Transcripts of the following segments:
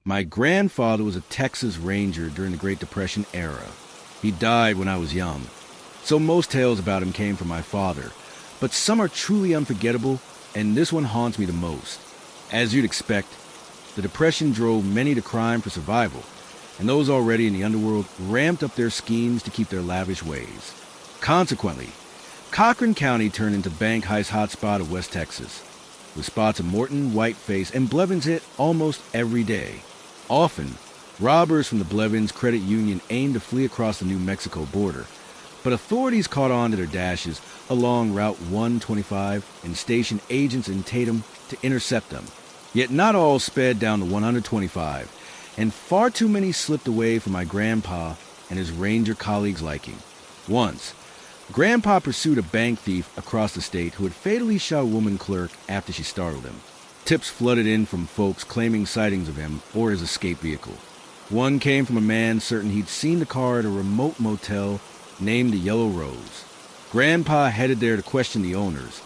My grandfather was a Texas Ranger during the Great Depression era. He died when I was young, so most tales about him came from my father. But some are truly unforgettable, and this one haunts me the most. As you'd expect, the Depression drove many to crime for survival, and those already in the underworld ramped up their schemes to keep their lavish ways. Consequently, Cochran County turned into Bank Heist hotspot of West Texas, with spots of Morton, Whiteface, and Blevins hit almost every day. Often, robbers from the Blevins Credit Union aimed to flee across the New Mexico border, but authorities caught on to their dashes along Route 125 and stationed agents in Tatum to intercept them. Yet not all sped down to 125, and far too many slipped away from my grandpa and his ranger colleagues' liking. Once, Grandpa pursued a bank thief across the state who had fatally shot a woman clerk after she startled him. Tips flooded in from folks claiming sightings of him or his escape vehicle. One came from a man certain he'd seen the car at a remote motel named the Yellow Rose. Grandpa headed there to question the owners,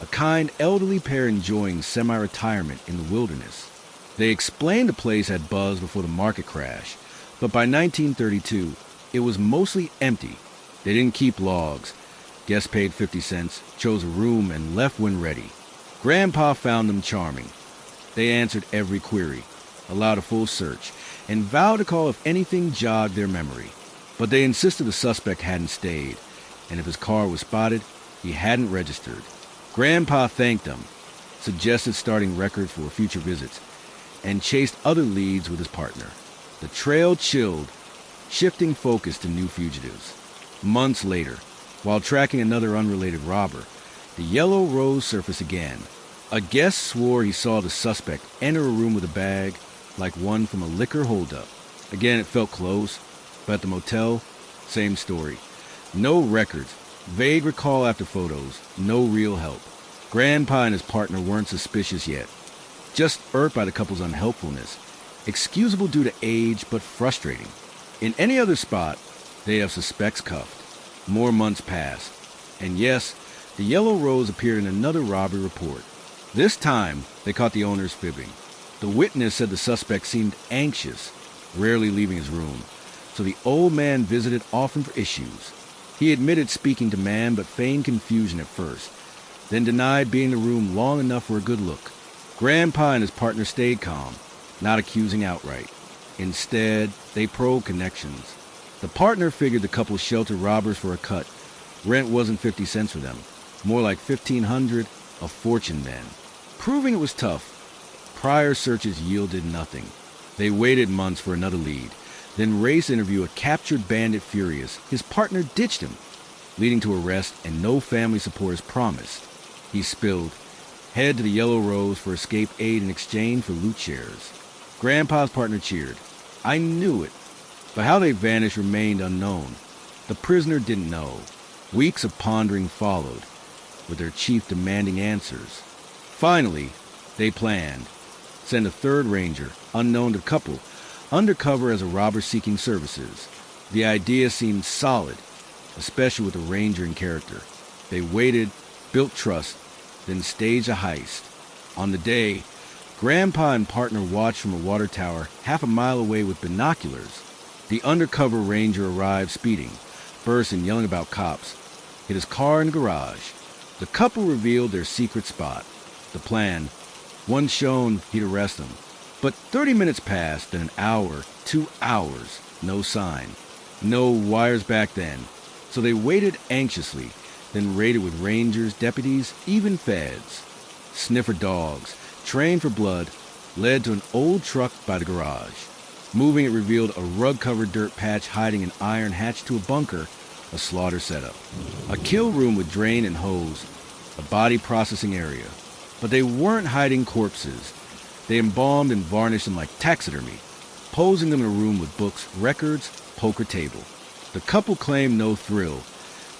a kind elderly pair enjoying semi-retirement in the wilderness. They explained the place had buzzed before the market crash, but by 1932, it was mostly empty. They didn't keep logs. Guests paid 50 cents, chose a room, and left when ready. Grandpa found them charming. They answered every query, allowed a full search, and vowed to call if anything jogged their memory. But they insisted the suspect hadn't stayed, and if his car was spotted, he hadn't registered. Grandpa thanked them, suggested starting records for future visits, and chased other leads with his partner. The trail chilled, shifting focus to new fugitives. Months later, while tracking another unrelated robber, the Yellow Rose surfaced again. A guest swore he saw the suspect enter a room with a bag, like one from a liquor holdup. Again, it felt close, but at the motel, same story. No records, vague recall after photos, no real help. Grandpa and his partner weren't suspicious yet, just irked by the couple's unhelpfulness, excusable due to age, but frustrating. In any other spot, they have suspects cuffed. More months passed, and yes, the Yellow Rose appeared in another robbery report. This time, they caught the owners fibbing. The witness said the suspect seemed anxious, rarely leaving his room, so the old man visited often for issues. He admitted speaking to man, but feigned confusion at first, then denied being in the room long enough for a good look. Grandpa and his partner stayed calm, not accusing outright. Instead, they probed connections. The partner figured the couple sheltered robbers for a cut. Rent wasn't 50 cents for them, more like $1,500, a fortune then. Proving it was tough, prior searches yielded nothing. They waited months for another lead, then raced to interview a captured bandit furious. His partner ditched him, leading to arrest and no family support as promised. He spilled, head to the Yellow Rose for escape aid in exchange for loot shares. Grandpa's partner cheered. I knew it, but how they vanished remained unknown. The prisoner didn't know. Weeks of pondering followed, with their chief demanding answers. Finally, they planned. Send a third ranger, unknown to the couple, undercover as a robber seeking services. The idea seemed solid, especially with the ranger in character. They waited, built trust, then staged a heist. On the day, Grandpa and partner watched from a water tower half a mile away with binoculars. The undercover ranger arrived speeding, bursting, yelling about cops, hit his car in the garage. The couple revealed their secret spot. The plan, once shown, he'd arrest them. But 30 minutes passed, then an hour, 2 hours, no sign. No wires back then. So they waited anxiously, then raided with rangers, deputies, even feds. Sniffer dogs, trained for blood, led to an old truck by the garage. Moving, it revealed a rug-covered dirt patch hiding an iron hatch to a bunker, a slaughter setup. A kill room with drain and hose, a body processing area. But they weren't hiding corpses. They embalmed and varnished them like taxidermy, posing them in a room with books, records, poker table. The couple claimed no thrill.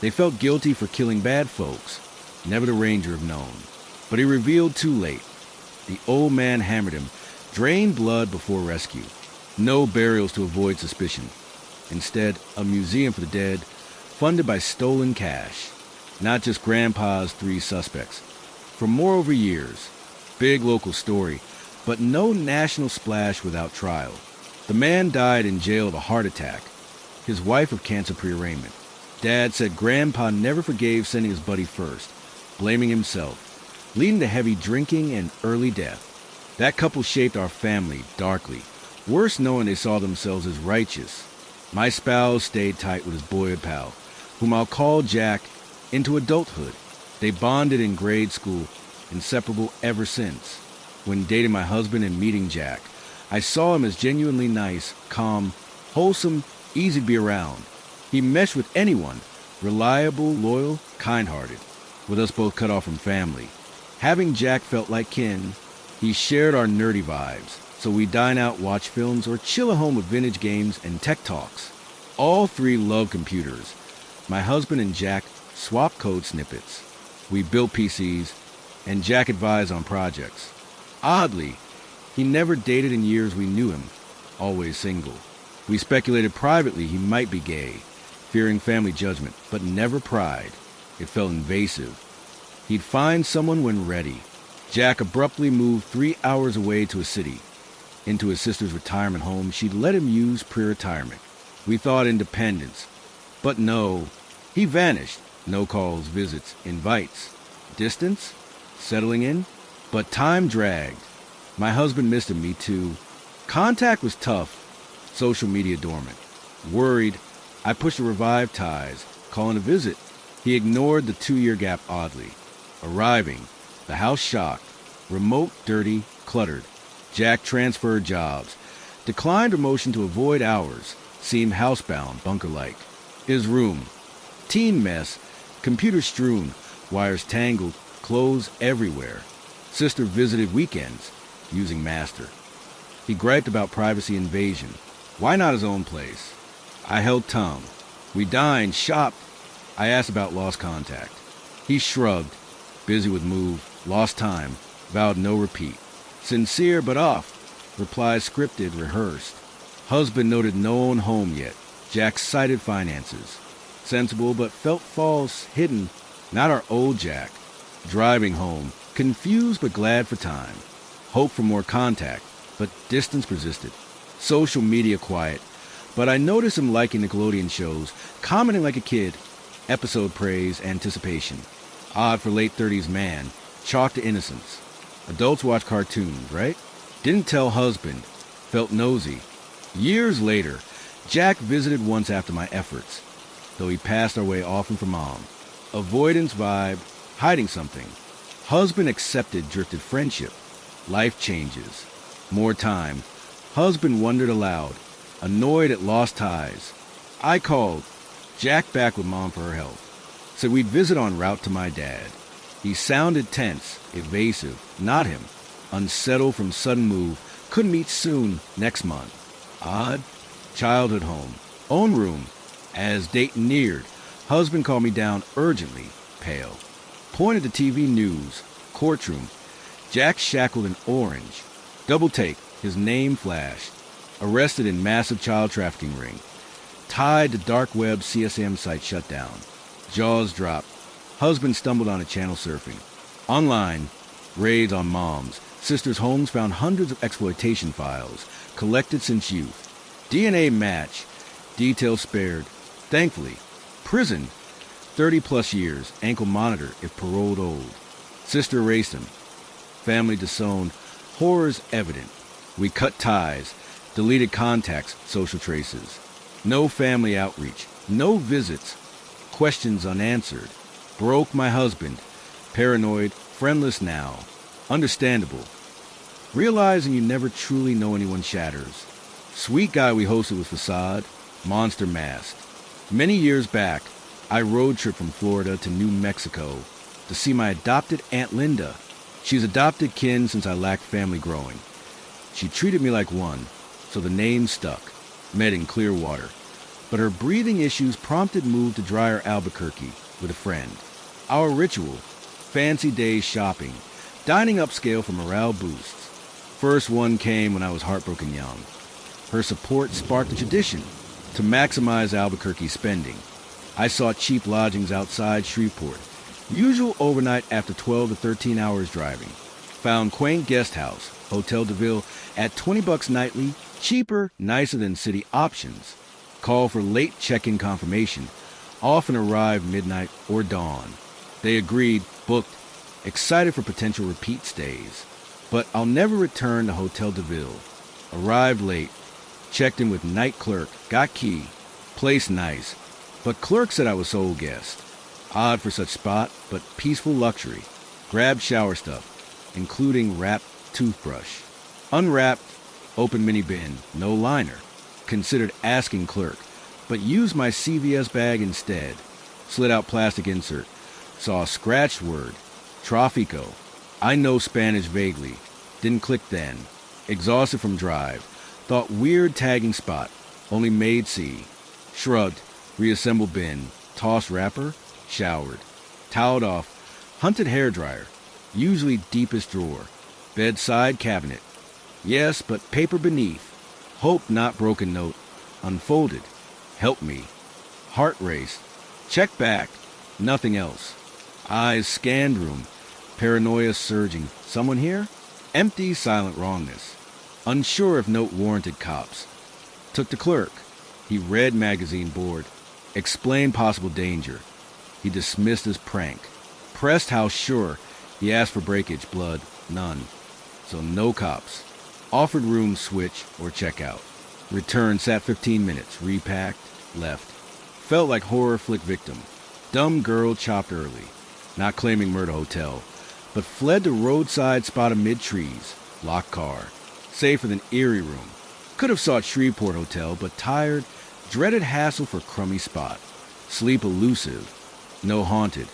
They felt guilty for killing bad folks. Never the ranger have known. But he revealed too late. The old man hammered him, drained blood before rescue. No burials to avoid suspicion. Instead, a museum for the dead, funded by stolen cash. Not just Grandpa's 3 suspects. For moreover years, big local story, but no national splash without trial. The man died in jail of a heart attack, his wife of cancer prearrangement. Dad said Grandpa never forgave sending his buddy first, blaming himself, leading to heavy drinking and early death. That couple shaped our family darkly, worse knowing they saw themselves as righteous. My spouse stayed tight with his boyhood pal, whom I'll call Jack, into adulthood. They bonded in grade school, inseparable ever since. When dating my husband and meeting Jack, I saw him as genuinely nice, calm, wholesome, easy to be around. He meshed with anyone, reliable, loyal, kind-hearted, with us both cut off from family. Having Jack felt like kin. He shared our nerdy vibes, so we dine out, watch films, or chill at home with vintage games and tech talks. All three love computers. My husband and Jack swapped code snippets. We built PCs, and Jack advised on projects. Oddly, he never dated in years we knew him, always single. We speculated privately he might be gay, fearing family judgment, but never pride. It felt invasive. He'd find someone when ready. Jack abruptly moved 3 hours away to a city, into his sister's retirement home she'd let him use pre-retirement. We thought independence, but no. He vanished. No calls, visits, invites. Distance? Settling in? But time dragged. My husband missed him, me too. Contact was tough, social media dormant. Worried, I pushed to revive ties, calling a visit. He ignored the 2-year gap oddly. Arriving, the house shocked, remote, dirty, cluttered. Jack transferred jobs, declined promotion to avoid hours, seemed housebound, bunker-like. His room, teen mess, computer strewn, wires tangled, clothes everywhere. Sister visited weekends, using master. He griped about privacy invasion. Why not his own place? I held tongue. We dined, shopped. I asked about lost contact. He shrugged, busy with move, lost time, vowed no repeat. Sincere but off, replies scripted, rehearsed. Husband noted no own home yet. Jack cited finances. Sensible but felt false, hidden. Not our old Jack. Driving home, confused but glad for time. Hope for more contact, but distance persisted. Social media quiet, but I noticed him liking Nickelodeon shows, commenting like a kid. Episode praise, anticipation. Odd for late 30s man, chalk to innocence. Adults watch cartoons, right? Didn't tell husband, felt nosy. Years later, Jack visited once after my efforts, though he passed our way often for mom. Avoidance vibe, hiding something. Husband accepted, drifted friendship. Life changes. More time. Husband wondered aloud, annoyed at lost ties. I called. Jack back with mom for her health. Said we'd visit en route to my dad. He sounded tense, evasive, not him. Unsettled from sudden move, couldn't meet soon, next month. Odd. Childhood home. Own room. As date neared, husband called me down urgently, pale. Pointed to TV news. Courtroom. Jack shackled in orange. Double take. His name flashed. Arrested in massive child trafficking ring. Tied to dark web CSM site shut down. Jaws dropped. Husband stumbled on a channel surfing. Online. Raids on moms. Sisters' homes found hundreds of exploitation files. Collected since youth. DNA match. Details spared. Thankfully. Prison. 30-plus years. Ankle monitor if paroled old. Sister erased him. Family disowned. Horrors evident. We cut ties. Deleted contacts, social traces. No family outreach. No visits. Questions unanswered. Broke my husband. Paranoid. Friendless now. Understandable. Realizing you never truly know anyone shatters. Sweet guy we hosted with facade. Monster masked. Many years back, I road tripped from Florida to New Mexico to see my adopted Aunt Linda. She's adopted kin since I lacked family growing. She treated me like one, so the name stuck. Met in Clearwater. But her breathing issues prompted move to drier Albuquerque with a friend. Our ritual, fancy days shopping, dining upscale for morale boosts. First one came when I was heartbroken young. Her support sparked a tradition to maximize Albuquerque spending. I sought cheap lodgings outside Shreveport, usual overnight after 12 to 13 hours driving. Found quaint guest house, Hotel de Ville, at $20 nightly, cheaper, nicer than city options. Call for late check-in confirmation. Often arrive midnight or dawn. They agreed, booked, excited for potential repeat stays. But I'll never return to Hotel de Ville. Arrived late, checked in with night clerk, got key, place nice, but clerk said I was sole guest. Odd for such spot, but peaceful luxury. Grabbed shower stuff, including wrapped toothbrush. Unwrapped, open mini bin, no liner. Considered asking clerk, but used my CVS bag instead. Slid out plastic insert. Saw a scratched word, Tráfico. I know Spanish vaguely. Didn't click then. Exhausted from drive. Thought weird tagging spot. Only made see. Shrugged. Reassembled bin. Tossed wrapper. Showered. Toweled off. Hunted hairdryer. Usually deepest drawer. Bedside cabinet. Yes, but paper beneath. Hope not broken note. Unfolded. Help me. Heart raced. Check back. Nothing else. Eyes scanned room. Paranoia surging. Someone here? Empty, silent wrongness. Unsure if note warranted cops. Took the clerk. He read magazine board. Explained possible danger. He dismissed as prank. Pressed how sure. He asked for breakage. Blood. None. So no cops. Offered room switch or check out. Returned, sat 15 minutes, repacked, left. Felt like horror flick victim. Dumb girl chopped early. Not claiming murder hotel, but fled to roadside spot amid trees. Locked car. Safer than eerie room. Could have sought Shreveport hotel, but tired, dreaded hassle for crummy spot. Sleep elusive. No haunted.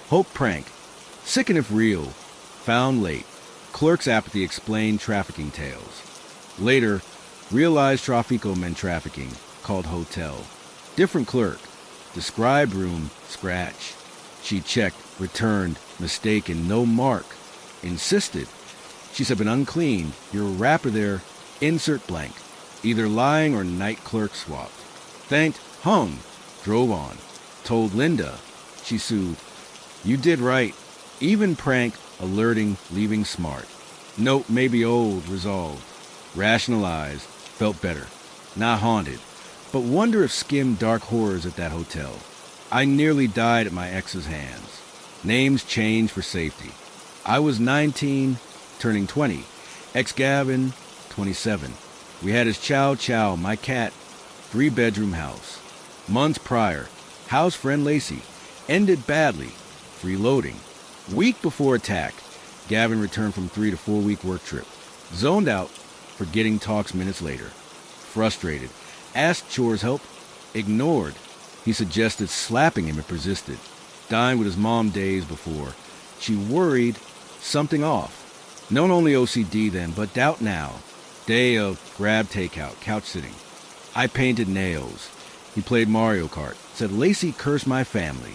Hope prank. Sick and if real. Found late. Clerk's apathy explained trafficking tales. Later, realized Tráfico meant trafficking, called hotel. Different clerk. Described room, scratch. She checked, returned, mistaken, no mark. Insisted. She said, been uncleaned, your wrapper there, insert blank. Either lying or night clerk swapped. Thanked, hung, drove on. Told Linda. She soothed. You did right. Even prank, alerting, leaving smart. Note may be old, resolved. Rationalized, felt better. Not haunted, but wonder if skimmed dark horrors at that hotel. I nearly died at my ex's hands. Names changed for safety. I was 19, turning 20. Ex-Gavin, 27. We had his Chow Chow, my cat, 3-bedroom house. Months prior, house friend Lacey. Ended badly, freeloading. Week before attack, Gavin returned from 3 to 4 week work trip. Zoned out, forgetting talks minutes later. Frustrated. Asked chores help. Ignored. He suggested slapping him if persisted. Dined with his mom days before. She worried something off. Known only OCD then, but doubt now. Day of grab takeout, couch sitting. I painted nails. He played Mario Kart. Said Lacey cursed my family.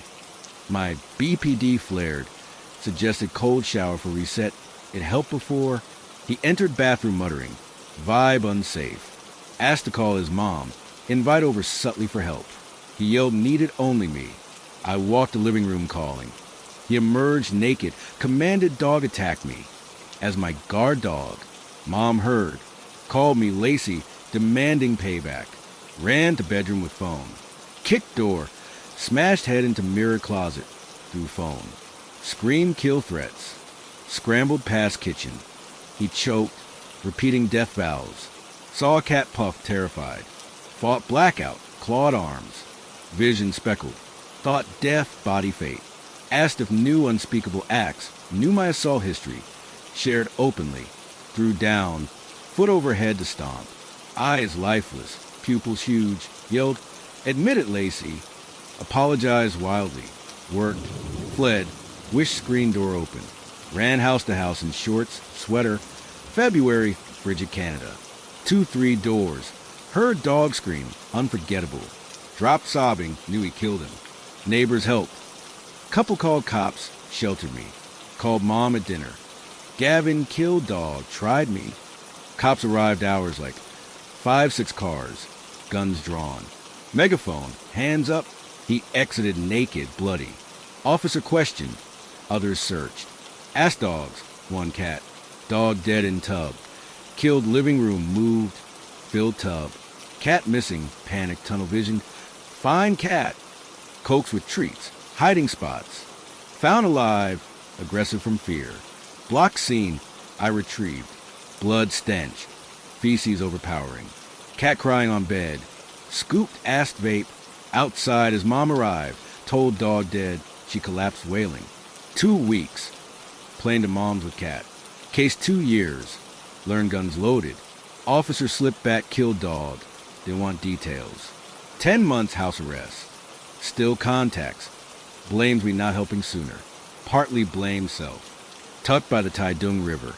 My BPD flared. Suggested cold shower for reset. It helped before. He entered bathroom muttering. Vibe unsafe. Asked to call his mom. Invite over subtly for help. He yelled needed only me. I walked the living room calling. He emerged naked. Commanded dog attack me. As my guard dog. Mom heard. Called me Lacey, demanding payback. Ran to bedroom with phone. Kicked door. Smashed head into mirror closet. Through phone. Scream kill threats. Scrambled past kitchen. He choked, repeating death vows. Saw a cat puff, terrified. Fought blackout, clawed arms. Vision speckled. Thought death, body fate. Asked if knew unspeakable acts. Knew my assault history. Shared openly. Threw down, foot over head to stomp. Eyes lifeless, pupils huge. Yelled, admit it, Lacey. Apologized wildly. Worked, fled. Wished screen door open. Ran house to house in shorts, sweater. February, frigid Canada. 2-3 doors. Heard dog scream, unforgettable. Dropped sobbing, knew he killed him. Neighbors helped. Couple called cops, sheltered me. Called mom at dinner. Gavin killed dog, tried me. Cops arrived hours like 5-6 cars, guns drawn. Megaphone, hands up. He exited naked, bloody. Officer questioned. Others searched. Asked dogs, one cat. Dog dead in tub. Killed living room moved. Filled tub. Cat missing. Panic tunnel vision. Find cat. Coaxed with treats. Hiding spots. Found alive. Aggressive from fear. Block scene. I retrieved. Blood stench. Feces overpowering. Cat crying on bed. Scooped ass vape. Outside as mom arrived. Told dog dead. She collapsed wailing. 2 weeks. Plane to moms with cat. Case 2 years. Learned guns loaded. Officer slipped back, killed dog. Didn't want details. 10 months house arrest. Still contacts. Blames me not helping sooner. Partly blames self. Tucked by the Taedong River.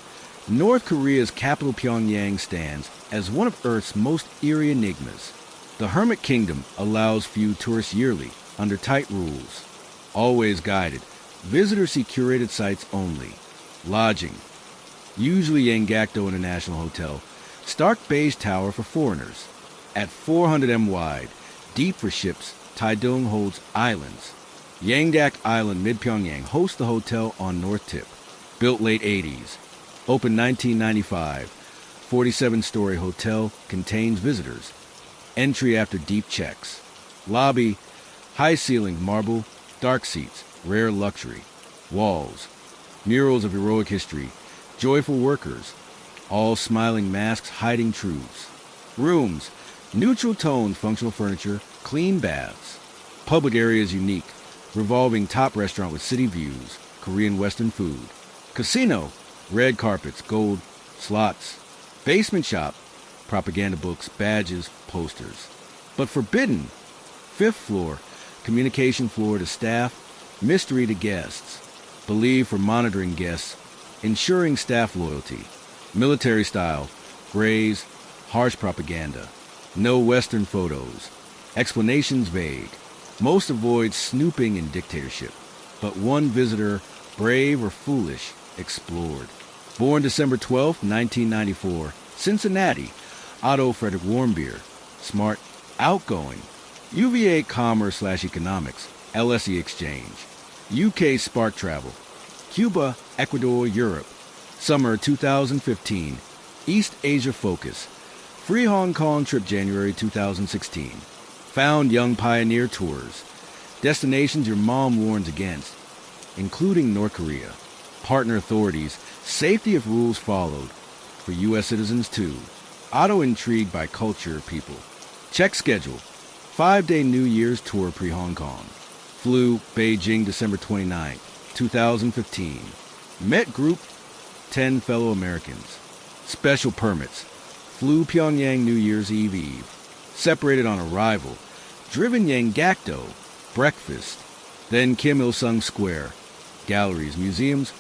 North Korea's capital Pyongyang stands as one of Earth's most eerie enigmas. The Hermit Kingdom allows few tourists yearly, under tight rules. Always guided. Visitors see curated sites only. Lodging. Usually Yanggakdo International Hotel. Stark beige tower for foreigners. At 400 m wide, deep for ships, Taedong holds islands. Yanggak Island, mid-Pyongyang, hosts the hotel on North Tip. Built late 80s. Opened 1995. 47-story hotel, contains visitors. Entry after deep checks. Lobby, high ceiling, marble, dark seats, rare luxury. Walls, murals of heroic history, joyful workers, all smiling masks hiding truths. Rooms, neutral tones, functional furniture, clean baths. Public areas unique, revolving top restaurant with city views, Korean Western food. Casino, red carpets, gold, slots. Basement shop, propaganda books, badges, posters. But forbidden, 5th floor, communication floor to staff, mystery to guests. Believed for monitoring guests, ensuring staff loyalty. Military style, grays, harsh propaganda. No Western photos. Explanations vague. Most avoid snooping and dictatorship. But one visitor, brave or foolish, explored. Born December 12, 1994, Cincinnati. Otto Frederick Warmbier. Smart, outgoing. UVA Commerce/Economics, LSE Exchange. UK Spark Travel. Cuba, Ecuador, Europe. Summer 2015. East Asia Focus. Free Hong Kong trip January 2016. Found Young Pioneer Tours. Destinations your mom warns against, including North Korea. Partner authorities. Safety if rules followed. For U.S. citizens too. Otto intrigued by culture people. Check schedule. 5-day New Year's tour pre-Hong Kong. Flew Beijing December 29, 2015. Met group 10 fellow Americans. Special permits. Flew Pyongyang New Year's Eve. Separated on arrival. Driven Yanggakdo. Breakfast. Then Kim Il-sung Square. Galleries, museums.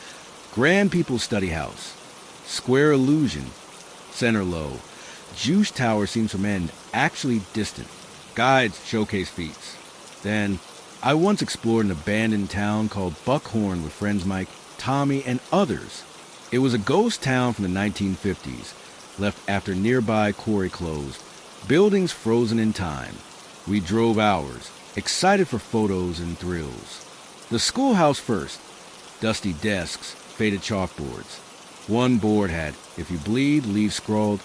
Grand People's Study House. Square Illusion. Center low. Juice Tower seems from end actually distant. Guides showcase feats. Then, I once explored an abandoned town called Buckhorn with friends Mike, Tommy, and others. It was a ghost town from the 1950s, left after nearby quarry closed. Buildings frozen in time. We drove hours, excited for photos and thrills. The schoolhouse first. Dusty desks, faded chalkboards. One board had, "If you bleed, leave" scrawled.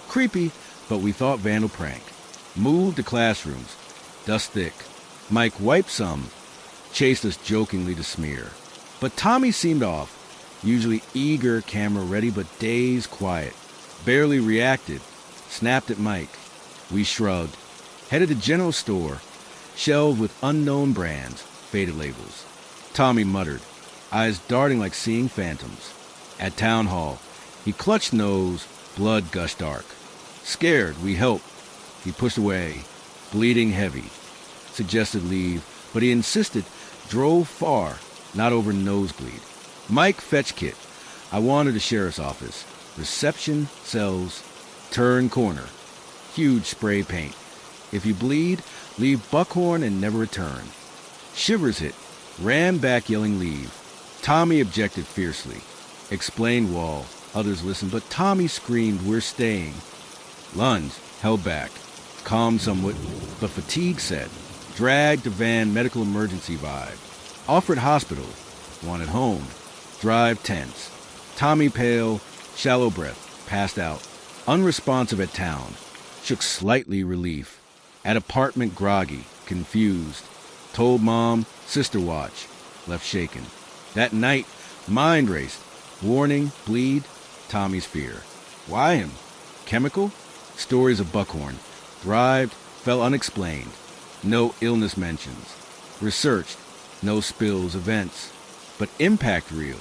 Creepy, but we thought vandal prank. Moved to classrooms. Dust thick. Mike wiped some. Chased us jokingly to smear. But Tommy seemed off. Usually eager, camera ready, but dazed, quiet. Barely reacted. Snapped at Mike. We shrugged. Headed to general store. Shelved with unknown brands. Faded labels. Tommy muttered. Eyes darting like seeing phantoms. At town hall. He clutched nose. Blood gushed dark. Scared, we helped. He pushed away. Bleeding heavy. Suggested leave, but he insisted. Drove far, not over nosebleed. Mike fetch kit. I wanted the sheriff's office. Reception, cells, turn corner. Huge spray paint. If you bleed, leave Buckhorn and never return. Shivers hit. Ran back yelling leave. Tommy objected fiercely. Explained wall. Others listened, but Tommy screamed, "We're staying." Lunge, held back. Calmed somewhat, but fatigue set. Dragged to van, medical emergency vibe. Offered hospital. Wanted home. Drive tense. Tommy pale, Shallow breath, passed out. Unresponsive at town. Shook slightly relief. At apartment groggy, confused. Told mom, sister watch. Left shaken. That night, mind raced. Warning, bleed, Tommy's fear. Why him? Chemical? Stories of buckhorn. Thrived, fell unexplained. No illness mentions. Researched, no spills, events. But impact real.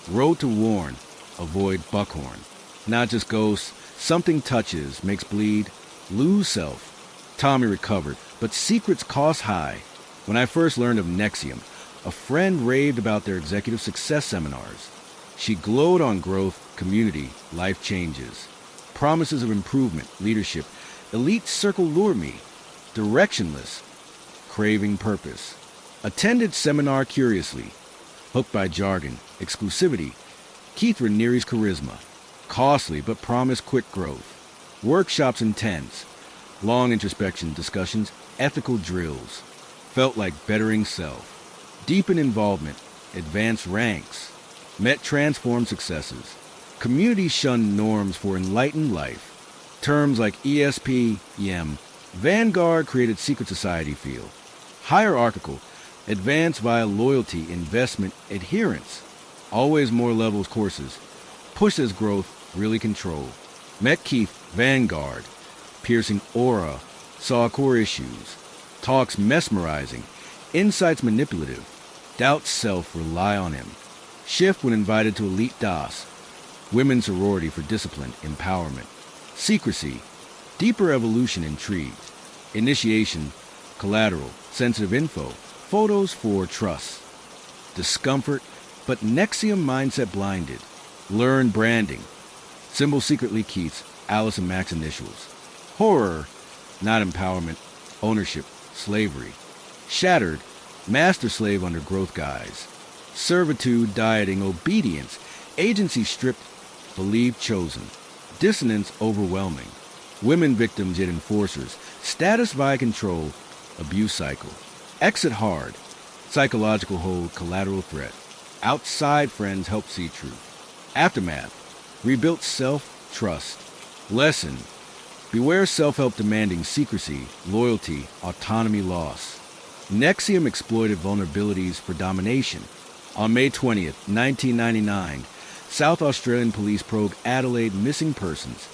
Wrote to warn, avoid buckhorn. Not just ghosts, something touches, makes bleed, lose self. Tommy recovered, but secrets cost high. When I first learned of Nexium, a friend raved about their executive success seminars. She glowed on growth, community, life changes. Promises of improvement, leadership. Elite circle lure me. Directionless. Craving purpose. Attended seminar curiously. Hooked by jargon, exclusivity. Keith Ranieri's charisma. Costly but promised quick growth. Workshops intense. Long introspection discussions, ethical drills. Felt like bettering self. Deepen involvement. Advance ranks. Met transformed successes. Community shunned norms for enlightened life. Terms like ESP, EM, Vanguard created secret society feel. Hierarchical, advance via loyalty, investment, adherence. Always more levels courses. Push as growth, really control. Met Keith, Vanguard. Piercing aura, saw core issues. Talks mesmerizing. Insights manipulative. Doubt self, rely on him. Shift when invited to elite DOS. Women's sorority for discipline, empowerment. Secrecy, deeper evolution intrigued. Initiation, collateral, sensitive info, photos for trust. Discomfort, but Nexium mindset blinded. Learn branding. Symbol secretly Keith's, Alice and Max initials. Horror, not empowerment, ownership, slavery. Shattered, master slave under growth guise. Servitude, dieting, obedience, agency stripped, believed chosen. Dissonance overwhelming. Women victims yet enforcers. Status via control, abuse cycle. Exit hard. Psychological hold, collateral threat. Outside friends help see truth. Aftermath. Rebuilt self, trust. Lesson. Beware self-help demanding secrecy, loyalty, autonomy loss. Nexium exploited vulnerabilities for domination. On May 20th, 1999, South Australian police probe Adelaide missing persons.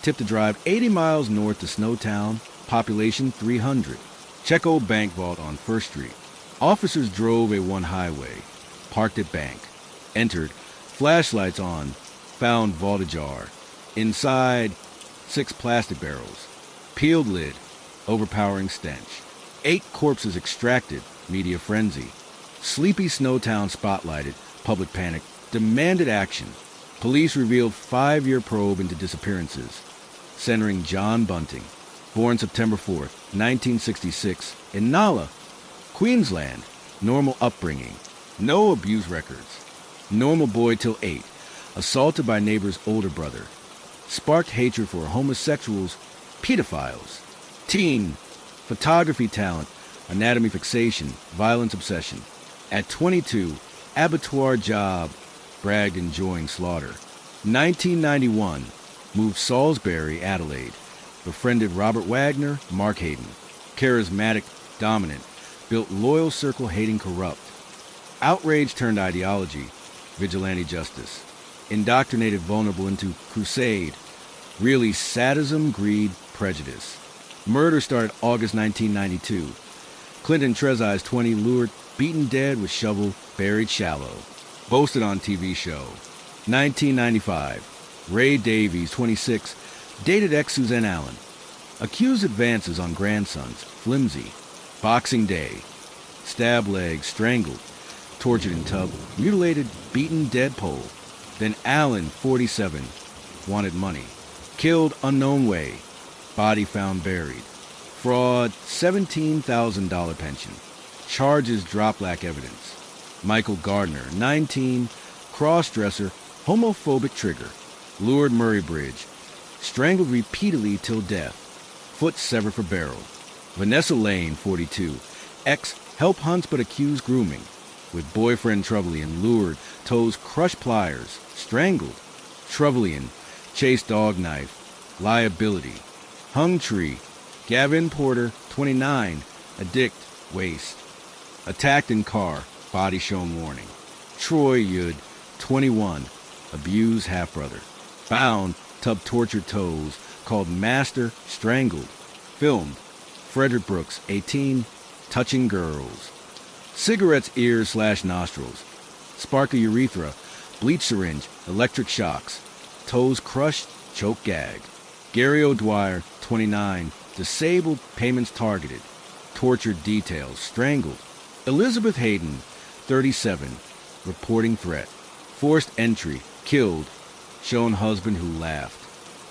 Tipped to drive 80 miles north to Snowtown, population 300. Check old bank vault on 1st Street. Officers drove A1 highway, parked at bank. Entered, flashlights on, found vault ajar. Inside, 6 plastic barrels. Peeled lid, overpowering stench. 8 corpses extracted, media frenzy. Sleepy Snowtown spotlighted, public panic, demanded action. Police revealed 5-year probe into disappearances. Centering John Bunting, born September 4th, 1966, in Nala, Queensland. Normal upbringing. No abuse records. Normal boy till 8. Assaulted by neighbor's older brother. Sparked hatred for homosexuals, pedophiles. Teen. Photography talent. Anatomy fixation. Violence obsession. At 22, abattoir job. Bragged enjoying slaughter. 1991. Moved Salisbury, Adelaide. Befriended Robert Wagner, Mark Hayden. Charismatic, dominant. Built loyal circle hating corrupt. Outrage turned ideology. Vigilante justice. Indoctrinated vulnerable into crusade. Really sadism, greed, prejudice. Murder started August 1992. Clinton Trezai's 20 lured, beaten dead with shovel, buried shallow. Boasted on TV show. 1995. Ray Davies, 26, dated ex-Suzanne Allen. Accused advances on grandsons, flimsy. Boxing Day. Stabbed leg, strangled. Tortured in tub, mutilated, beaten, dead pole. Then Allen, 47, wanted money. Killed unknown way. Body found buried. Fraud, $17,000 pension. Charges drop lack evidence. Michael Gardner, 19, cross-dresser, homophobic trigger. Lured Murray Bridge. Strangled repeatedly till death. Foot severed for barrel. Vanessa Lane, 42, ex help hunts but accused grooming. With boyfriend troubling and lured, toes crushed pliers, strangled. Trevelyan, Chase Dog Knife, Liability. Hung Tree, Gavin Porter, 29, Addict, Waste. Attacked in Car, Body Shown Warning. Troy Yud, 21, Abused Half-Brother. Bound, Tub Tortured Toes, called Master, Strangled. Filmed, Frederick Brooks, 18, Touching Girls. Cigarettes, ears/nostrils. Spark a urethra, bleach syringe, electric shocks. Toes crushed, choke gag. Gary O'Dwyer, 29, disabled, payments targeted. Tortured details, strangled. Elizabeth Hayden, 37, reporting threat. Forced entry, killed, shown husband who laughed.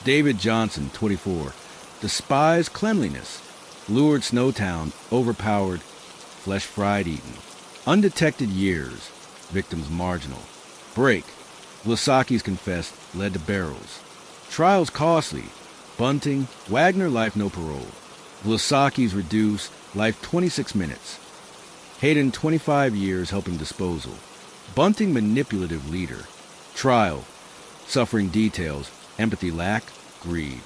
David Johnson, 24, despised cleanliness. Lured Snowtown, overpowered, flesh fried eaten. Undetected years, victims marginal. Break, Vlasaki's confessed, led to barrels. Trials costly, Bunting, Wagner life no parole. Vlasaki's reduced, life 26 minutes. Hayden 25 years helping disposal. Bunting manipulative leader. Trial, suffering details, empathy lack, greed.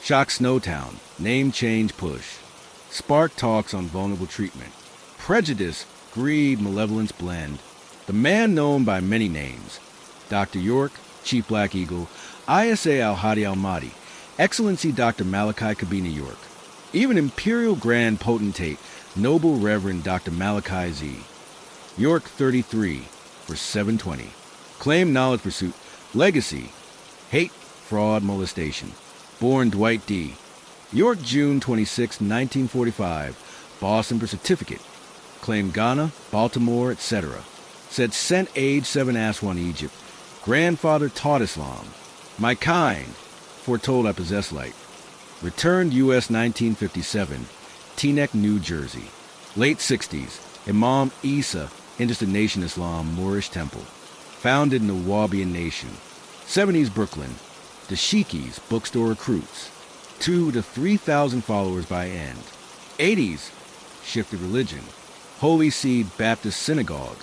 Shock Snowtown, name change push. Spark talks on vulnerable treatment. Prejudice, greed, malevolence blend. The man known by many names. Dr. York, Chief Black Eagle, ISA Al-Hadi Al-Mahdi, Excellency Dr. Malachi Kabina York. Even Imperial Grand Potentate, Noble Reverend Dr. Malachi Z. York 33 for 720. Claim knowledge pursuit, legacy, hate, fraud, molestation. Born Dwight D. York June 26, 1945. Boston for certificate. Claim Ghana, Baltimore, etc. Said sent age 7 Aswan, Egypt. Grandfather taught Islam. My kind, foretold I possess light. Returned U.S. 1957. Teaneck, New Jersey. Late 60s. Imam Isa, interested Nation Islam, Moorish temple. Founded in the Wahabian Nation. 70s Brooklyn. The Sheikies, bookstore recruits. 2,000 to 3,000 followers by end. 80s. Shifted religion. Holy Seed Baptist Synagogue.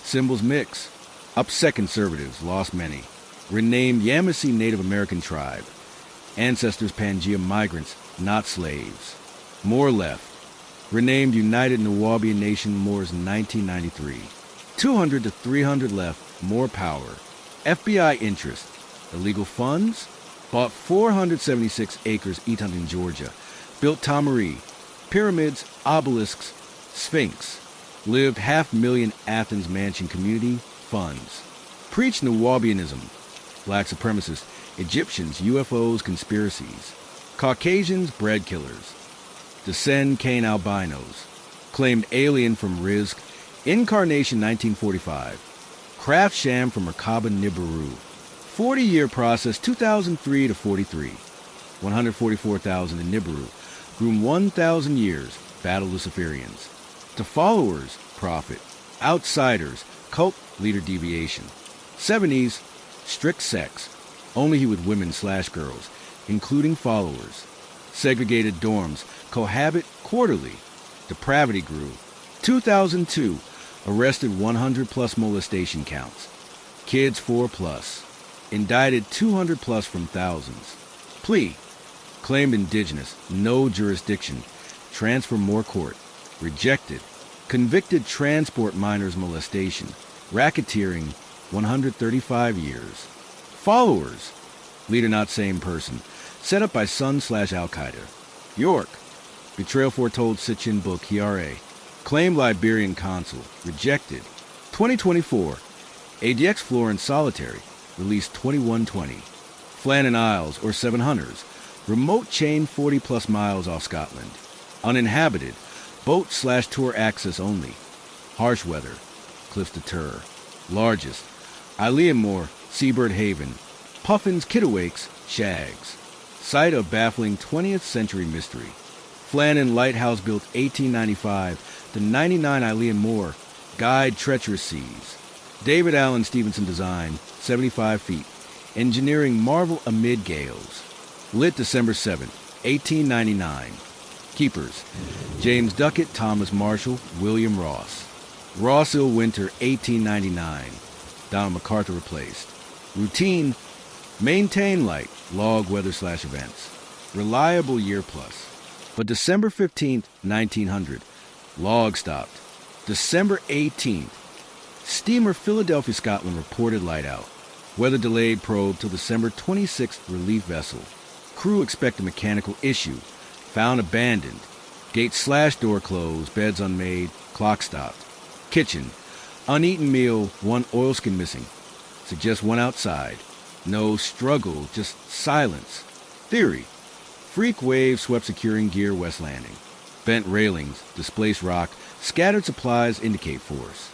Symbols mix. Upset conservatives, lost many. Renamed Yamasee Native American tribe. Ancestors Pangea migrants, not slaves. More left. Renamed United Nawabian Nation Moors in 1993. 200 to 300 left, more power. FBI interest. Illegal funds? Bought 476 acres East Huntington, Georgia. Built Tamari. Pyramids, obelisks, Sphinx. Lived 500,000 Athens mansion community, funds. Preached Nawabianism. Black supremacists, Egyptians, UFOs, conspiracies. Caucasians, bread killers. Descend Cain albinos. Claimed alien from Rizq. Incarnation 1945. Craft sham from Merkaba Nibiru. 40-year process 2003 to 43. 144,000 in Nibiru. Groomed 1,000 years. Battle Luciferians. To followers, profit. Outsiders, cult leader deviation. 70s, strict sex. Only he with women/girls, including followers. Segregated dorms, cohabit quarterly. Depravity grew. 2002, arrested 100 plus molestation counts. Kids 4 plus. Indicted 200 plus from thousands. Plea. Claimed indigenous, no jurisdiction. Transfer more court. Rejected. Convicted transport minors molestation. Racketeering, 135 years. Followers. Leader not same person. Set up by Sun/Al-Qaeda. York. Betrayal foretold Sitchin book, Hiare. Claimed Liberian consul. Rejected. 2024. ADX floor in solitary. Released 2120. Flannan Isles, or Seven Hunters. Remote chain 40 plus miles off Scotland. Uninhabited. Boat/tour access only. Harsh weather. Cliffs deter. Largest. Iliamore, Seabird Haven. Puffins, Kittiwakes, Shags. Site of baffling 20th century mystery. Flannan Lighthouse built 1895. The 99 Iliamore. Guide treacherous seas. David Allen Stevenson design, 75 feet. Engineering marvel amid gales. Lit December 7, 1899. Keepers. James Duckett, Thomas Marshall, William Ross. Rossill Winter, 1899. Donald MacArthur replaced. Routine, Maintain light, log weather/events. Reliable year plus. But December 15th, 1900, log stopped. December 18th, steamer Philadelphia, Scotland reported light out. Weather delayed probe till December 26th, relief vessel. Crew expect a mechanical issue. Found abandoned. Gate/door closed, beds unmade, clock stopped. Kitchen, uneaten meal, one oilskin missing. Suggest one outside. No struggle, just silence. Theory, freak wave swept securing gear west landing. Bent railings, displaced rock, scattered supplies indicate force.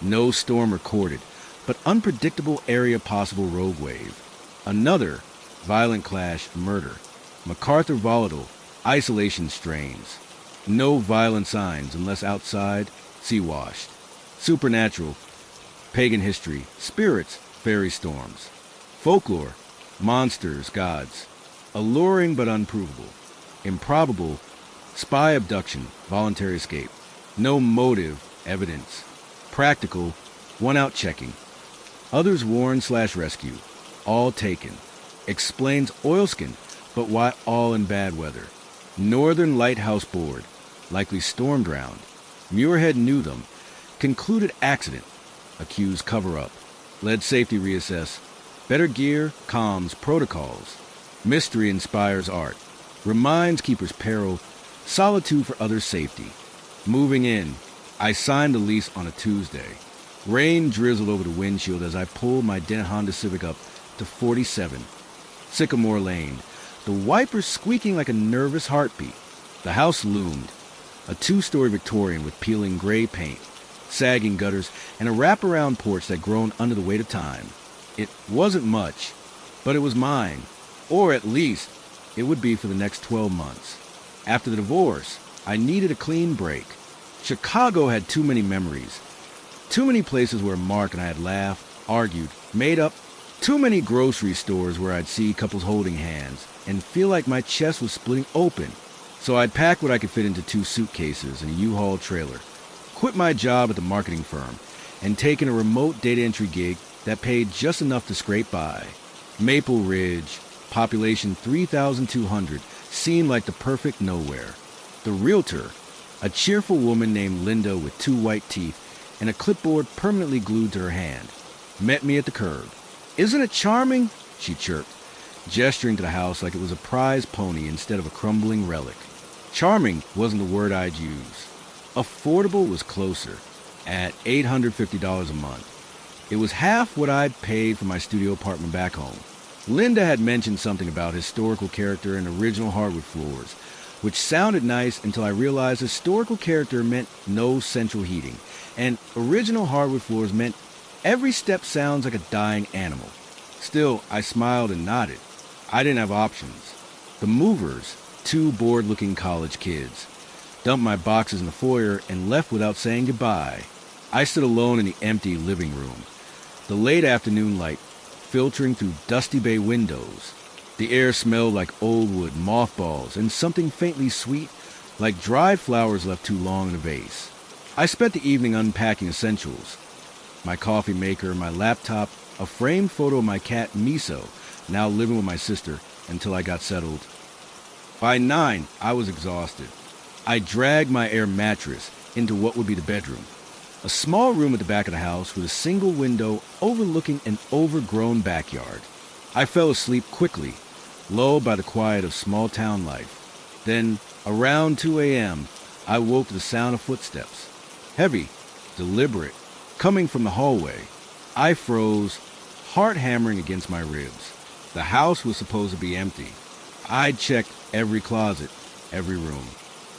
No storm recorded, but unpredictable area possible rogue wave. Another, violent clash, murder. MacArthur volatile, isolation strains. No violent signs unless outside, sea washed. Supernatural, pagan history, spirits, fairy storms. Folklore, monsters, gods. Alluring but unprovable. Improbable, spy abduction, voluntary escape. No motive, evidence. Practical, one out checking. Others warn/rescue. All taken. Explains oilskin, but why all in bad weather. Northern Lighthouse Board, likely storm drowned. Muirhead knew them. Concluded accident. Accused cover-up. Led safety reassess. Better gear, comms, protocols. Mystery inspires art. Reminds keepers peril. Solitude for others' safety. Moving in. I signed the lease on a Tuesday. Rain drizzled over the windshield as I pulled my dent Honda Civic up to 47. Sycamore Lane. The wipers squeaking like a nervous heartbeat. The house loomed. A 2-story Victorian with peeling gray paint, sagging gutters, and a wraparound porch that groaned under the weight of time. It wasn't much, but it was mine. Or at least, it would be for the next 12 months. After the divorce, I needed a clean break. Chicago had too many memories. Too many places where Mark and I had laughed, argued, made up. Too many grocery stores where I'd see couples holding hands and feel like my chest was splitting open. So I'd pack what I could fit into 2 suitcases and a U-Haul trailer, quit my job at the marketing firm, and taken a remote data entry gig that paid just enough to scrape by. Maple Ridge, population 3,200, seemed like the perfect nowhere. The realtor, a cheerful woman named Linda with 2 white teeth and a clipboard permanently glued to her hand, met me at the curb. "Isn't it charming?" she chirped, gesturing to the house like it was a prize pony instead of a crumbling relic. Charming wasn't the word I'd use. Affordable was closer, at $850 a month. It was half what I'd paid for my studio apartment back home. Linda had mentioned something about historical character and original hardwood floors, which sounded nice until I realized historical character meant no central heating, and original hardwood floors meant every step sounds like a dying animal. Still, I smiled and nodded. I didn't have options. The movers, 2 bored-looking college kids, dumped my boxes in the foyer and left without saying goodbye. I stood alone in the empty living room, the late afternoon light filtering through dusty bay windows. The air smelled like old wood, mothballs, and something faintly sweet, like dried flowers left too long in a vase. I spent the evening unpacking essentials. My coffee maker, my laptop, a framed photo of my cat Miso, now living with my sister, until I got settled. By 9, I was exhausted. I dragged my air mattress into what would be the bedroom, a small room at the back of the house with a single window overlooking an overgrown backyard. I fell asleep quickly, lulled by the quiet of small-town life. Then, around 2 a.m., I woke to the sound of footsteps. Heavy, deliberate, coming from the hallway. I froze, heart hammering against my ribs. The house was supposed to be empty. I'd checked every closet, every room.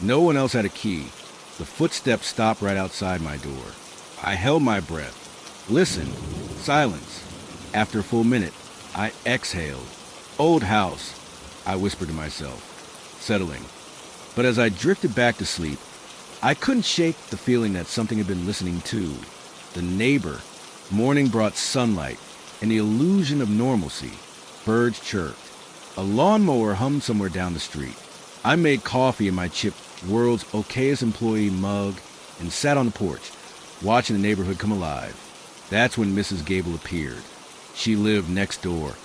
No one else had a key. The footsteps stopped right outside my door. I held my breath. Listened. Silence. After a full minute, I exhaled. "Old house," I whispered to myself, settling. But as I drifted back to sleep, I couldn't shake the feeling that something had been listening too. The neighbor. Morning brought sunlight and the illusion of normalcy. Birds chirped. A lawnmower hummed somewhere down the street. I made coffee in my chipped world's okayest employee mug and sat on the porch, watching the neighborhood come alive. That's when Mrs. Gable appeared. She lived next door,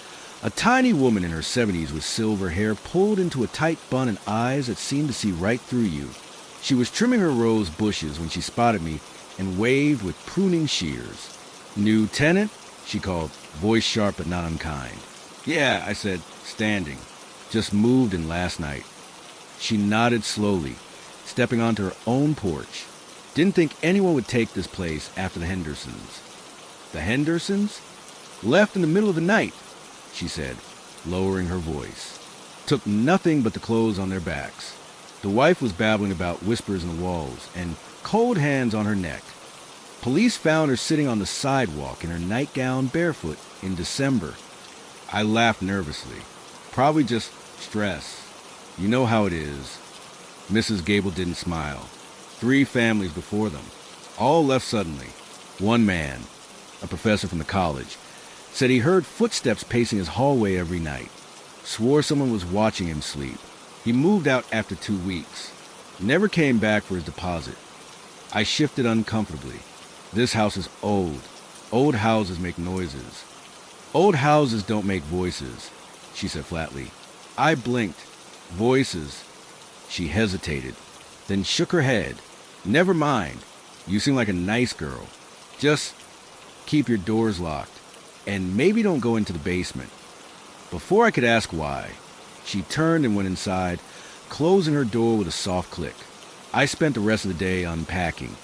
A tiny woman in her 70s with silver hair pulled into a tight bun and eyes that seemed to see right through you. She was trimming her rose bushes when she spotted me and waved with pruning shears. "New tenant?" she called, voice sharp but not unkind. "Yeah," I said, standing. "Just moved in last night." She nodded slowly, stepping onto her own porch. "Didn't think anyone would take this place after the Hendersons." "The Hendersons? Left in the middle of the night," she said, lowering her voice. "Took nothing but the clothes on their backs." The wife was babbling about whispers in the walls and cold hands on her neck. "Police found her sitting on the sidewalk in her nightgown barefoot in December." I laughed nervously. "Probably just stress. You know how it is." Mrs. Gable didn't smile. 3 families before them, all left suddenly. One man, a professor from the college, said he heard footsteps pacing his hallway every night. Swore someone was watching him sleep. He moved out after 2 weeks. Never came back for his deposit. I shifted uncomfortably. This house is old. Old houses make noises. "Old houses don't make voices," she said flatly. I blinked. "Voices." She hesitated, then shook her head. "Never mind. You seem like a nice girl. Just keep your doors locked. And maybe don't go into the basement." Before I could ask why, she turned and went inside, closing her door with a soft click. I spent the rest of the day unpacking,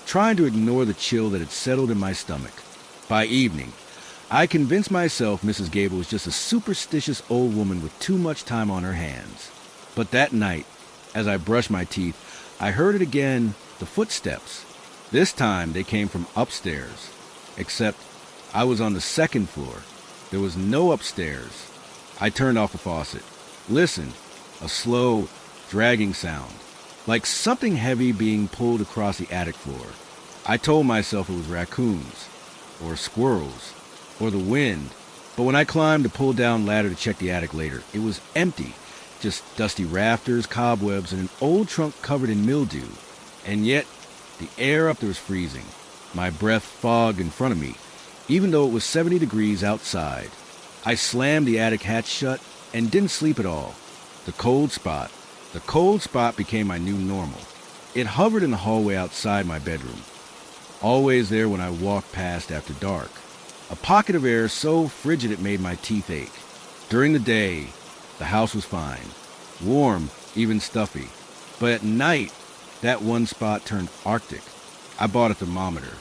trying to ignore the chill that had settled in my stomach. By evening, I convinced myself Mrs. Gable was just a superstitious old woman with too much time on her hands. But that night, as I brushed my teeth, I heard it again, the footsteps. This time they came from upstairs, except I was on the 2nd floor. There was no upstairs. I turned off the faucet. Listened. A slow, dragging sound, like something heavy being pulled across the attic floor. I told myself it was raccoons, or squirrels, or the wind. But when I climbed the pull-down ladder to check the attic later, it was empty. Just dusty rafters, cobwebs, and an old trunk covered in mildew. And yet, the air up there was freezing. My breath fogged in front of me, even though it was 70 degrees outside. I slammed the attic hatch shut and didn't sleep at all. The cold spot became my new normal. It hovered in the hallway outside my bedroom, always there when I walked past after dark. A pocket of air so frigid it made my teeth ache. During the day, the house was fine, warm, even stuffy. But at night, that one spot turned arctic. I bought a thermometer,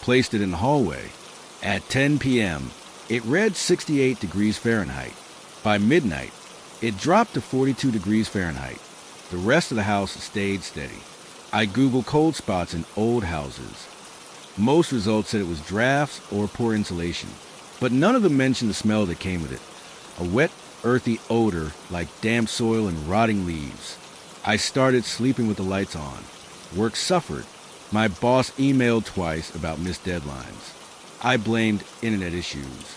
placed it in the hallway. At 10 p.m., it read 68 degrees Fahrenheit. By midnight, it dropped to 42 degrees Fahrenheit. The rest of the house stayed steady. I Googled cold spots in old houses. Most results said it was drafts or poor insulation, but none of them mentioned the smell that came with it. A wet, earthy odor like damp soil and rotting leaves. I started sleeping with the lights on. Work suffered. My boss emailed twice about missed deadlines. I blamed internet issues.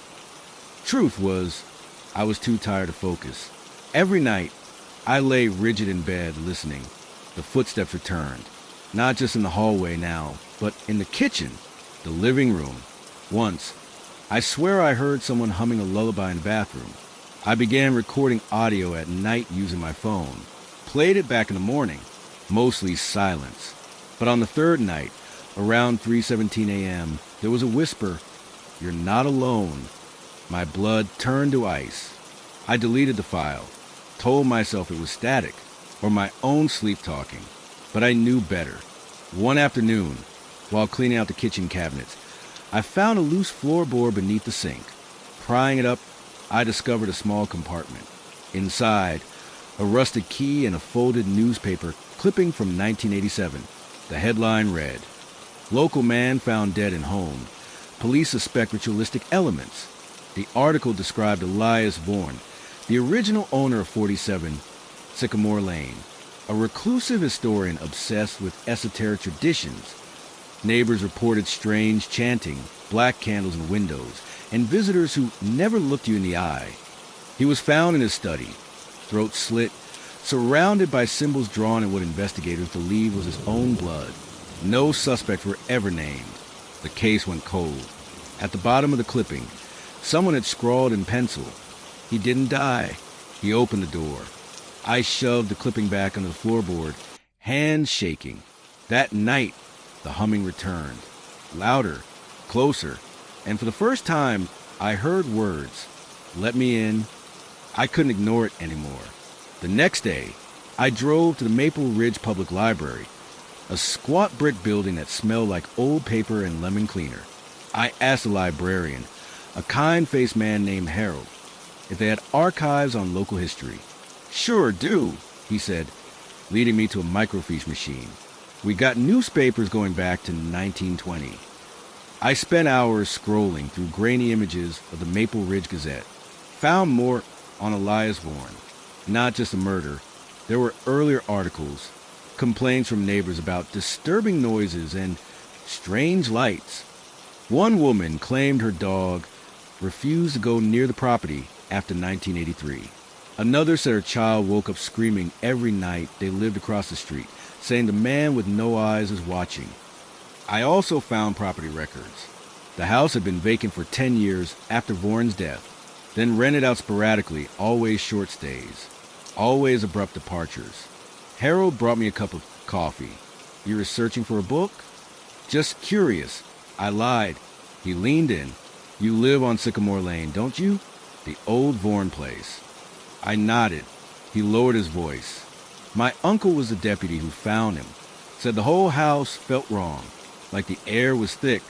Truth was, I was too tired to focus. Every night, I lay rigid in bed listening. The footsteps returned, not just in the hallway now, but in the kitchen, the living room. Once, I swear I heard someone humming a lullaby in the bathroom. I began recording audio at night using my phone. Played it back in the morning, mostly silence. But on the 3rd night, around 3:17 a.m., there was a whisper, "You're not alone." My blood turned to ice. I deleted the file, told myself it was static, or my own sleep talking. But I knew better. One afternoon, while cleaning out the kitchen cabinets, I found a loose floorboard beneath the sink. Prying it up, I discovered a small compartment. Inside, a rusted key and a folded newspaper clipping from 1987. The headline read, "Local man found dead in home. Police suspect ritualistic elements." The article described Elias Vaughan, the original owner of 47 Sycamore Lane, a reclusive historian obsessed with esoteric traditions. Neighbors reported strange chanting, black candles in windows, and visitors who never looked you in the eye. He was found in his study, throat slit, surrounded by symbols drawn in what investigators believed was his own blood. No suspects were ever named. The case went cold. At the bottom of the clipping, someone had scrawled in pencil, He didn't die. He opened the door. I shoved the clipping back onto the floorboard, hands shaking. That night, the humming returned. Louder, closer, and for the first time, I heard words. Let me in. I couldn't ignore it anymore. The next day, I drove to the Maple Ridge Public Library, a squat brick building that smelled like old paper and lemon cleaner. I asked the librarian, a kind-faced man named Harold, if they had archives on local history. Sure do, he said, leading me to a microfiche machine. We got newspapers going back to 1920. I spent hours scrolling through grainy images of the Maple Ridge Gazette. Found more on Elias Vaughan. Not just a murder. There were earlier articles, complaints from neighbors about disturbing noises and strange lights. One woman claimed her dog refused to go near the property after 1983. Another said her child woke up screaming every night they lived across the street, saying the man with no eyes is watching. I also found property records. The house had been vacant for 10 years after Vaughan's death, then rented out sporadically, always short stays, always abrupt departures. Harold brought me a cup of coffee. You were searching for a book? Just curious. I lied. He leaned in. You live on Sycamore Lane, don't you? The old Vaughan place. I nodded. He lowered his voice. My uncle was the deputy who found him. Said the whole house felt wrong, like the air was thick,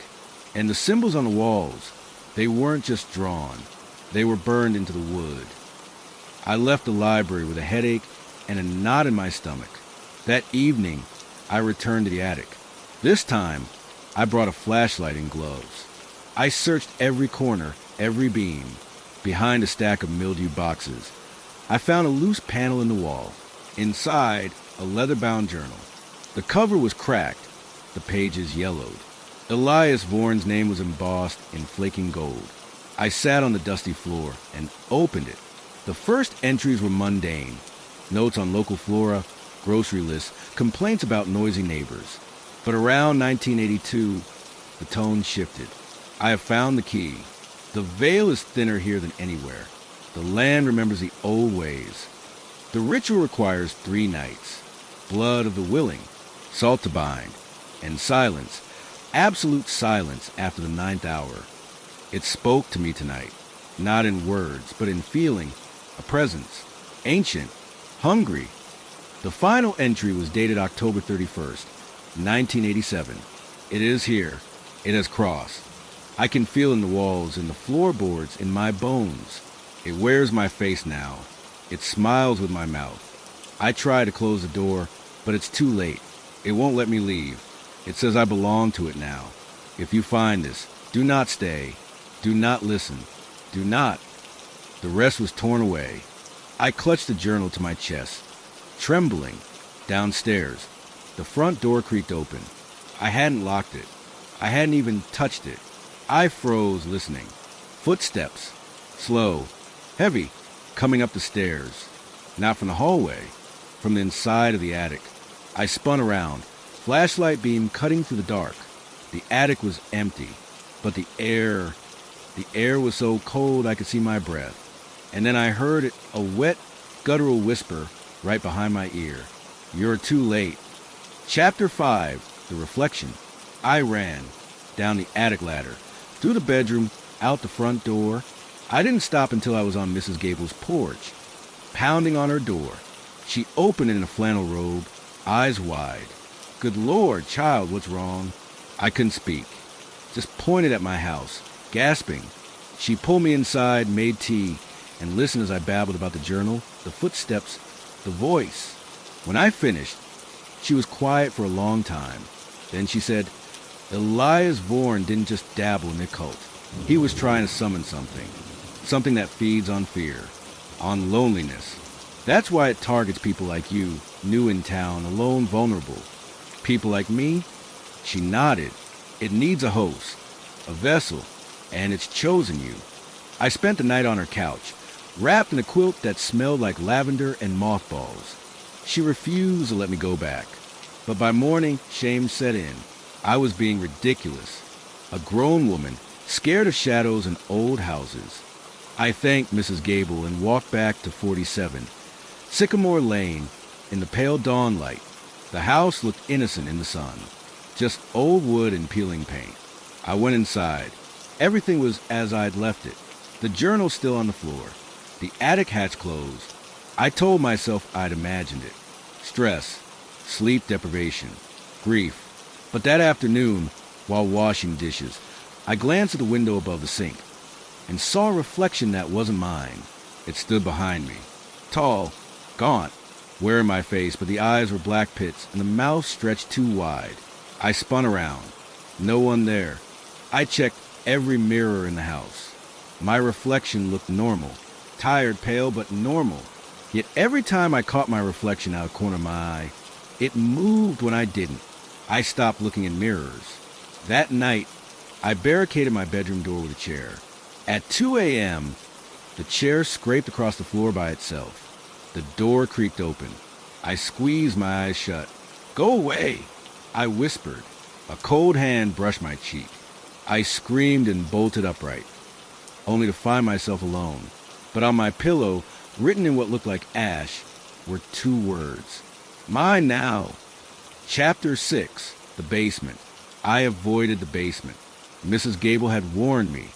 and the symbols on the walls, they weren't just drawn. They were burned into the wood. I left the library with a headache and a knot in my stomach. That evening, I returned to the attic. This time, I brought a flashlight and gloves. I searched every corner, every beam, behind a stack of mildewed boxes. I found a loose panel in the wall. Inside, a leather-bound journal. The cover was cracked, the pages yellowed. Elias Vaughan's name was embossed in flaking gold. I sat on the dusty floor and opened it. The first entries were mundane. Notes on local flora, grocery lists, complaints about noisy neighbors. But around 1982, the tone shifted. I have found the key. The veil is thinner here than anywhere. The land remembers the old ways. The ritual requires 3 nights. Blood of the willing, salt to bind, and silence. Absolute silence after the 9th hour. It spoke to me tonight, not in words, but in feeling, a presence, ancient, hungry. The final entry was dated October 31st, 1987. It is here. It has crossed. I can feel in the walls, in the floorboards, in my bones. It wears my face now. It smiles with my mouth. I try to close the door, but it's too late. It won't let me leave. It says I belong to it now. If you find this, do not stay. Do not listen. Do not. The rest was torn away. I clutched the journal to my chest, trembling. Downstairs, the front door creaked open. I hadn't locked it. I hadn't even touched it. I froze, listening. Footsteps. Slow. Heavy. Coming up the stairs. Not from the hallway. From the inside of the attic. I spun around. Flashlight beam cutting through the dark. The attic was empty. But the air was so cold I could see my breath. And then I heard it, a wet, guttural whisper right behind my ear. You're too late. Chapter 5, The Reflection. I ran down the attic ladder, through the bedroom, out the front door. I didn't stop until I was on Mrs. Gable's porch, pounding on her door. She opened it in a flannel robe, eyes wide. Good Lord, child, what's wrong? I couldn't speak, just pointed at my house, gasping. She pulled me inside, made tea, and listened as I babbled about the journal, the footsteps, the voice. When I finished, she was quiet for a long time. Then she said, Elias Vaughan didn't just dabble in the occult. He was trying to summon something. Something that feeds on fear, on loneliness. That's why it targets people like you, new in town, alone, vulnerable. People like me? She nodded. It needs a host, a vessel, and it's chosen you. I spent the night on her couch, wrapped in a quilt that smelled like lavender and mothballs. She refused to let me go back. But by morning, shame set in. I was being ridiculous. A grown woman, scared of shadows in old houses. I thanked Mrs. Gable and walked back to 47 Sycamore Lane in the pale dawn light. The house looked innocent in the sun, just old wood and peeling paint. I went inside. Everything was as I'd left it. The journal still on the floor. The attic hatch closed. I told myself I'd imagined it. Stress, sleep deprivation, grief. But that afternoon, while washing dishes, I glanced at the window above the sink and saw a reflection that wasn't mine. It stood behind me, tall, gaunt, wearing my face, but the eyes were black pits and the mouth stretched too wide. I spun around. No one there. I checked every mirror in the house. My reflection looked normal. Tired, pale, but normal. Yet every time I caught my reflection out of the corner of my eye, it moved when I didn't. I stopped looking in mirrors. That night, I barricaded my bedroom door with a chair. At 2 a.m., the chair scraped across the floor by itself. The door creaked open. I squeezed my eyes shut. "Go away," I whispered. A cold hand brushed my cheek. I screamed and bolted upright, only to find myself alone. But on my pillow, written in what looked like ash, were 2 words. Mine now. Chapter 6, The Basement. I avoided the basement. Mrs. Gable had warned me.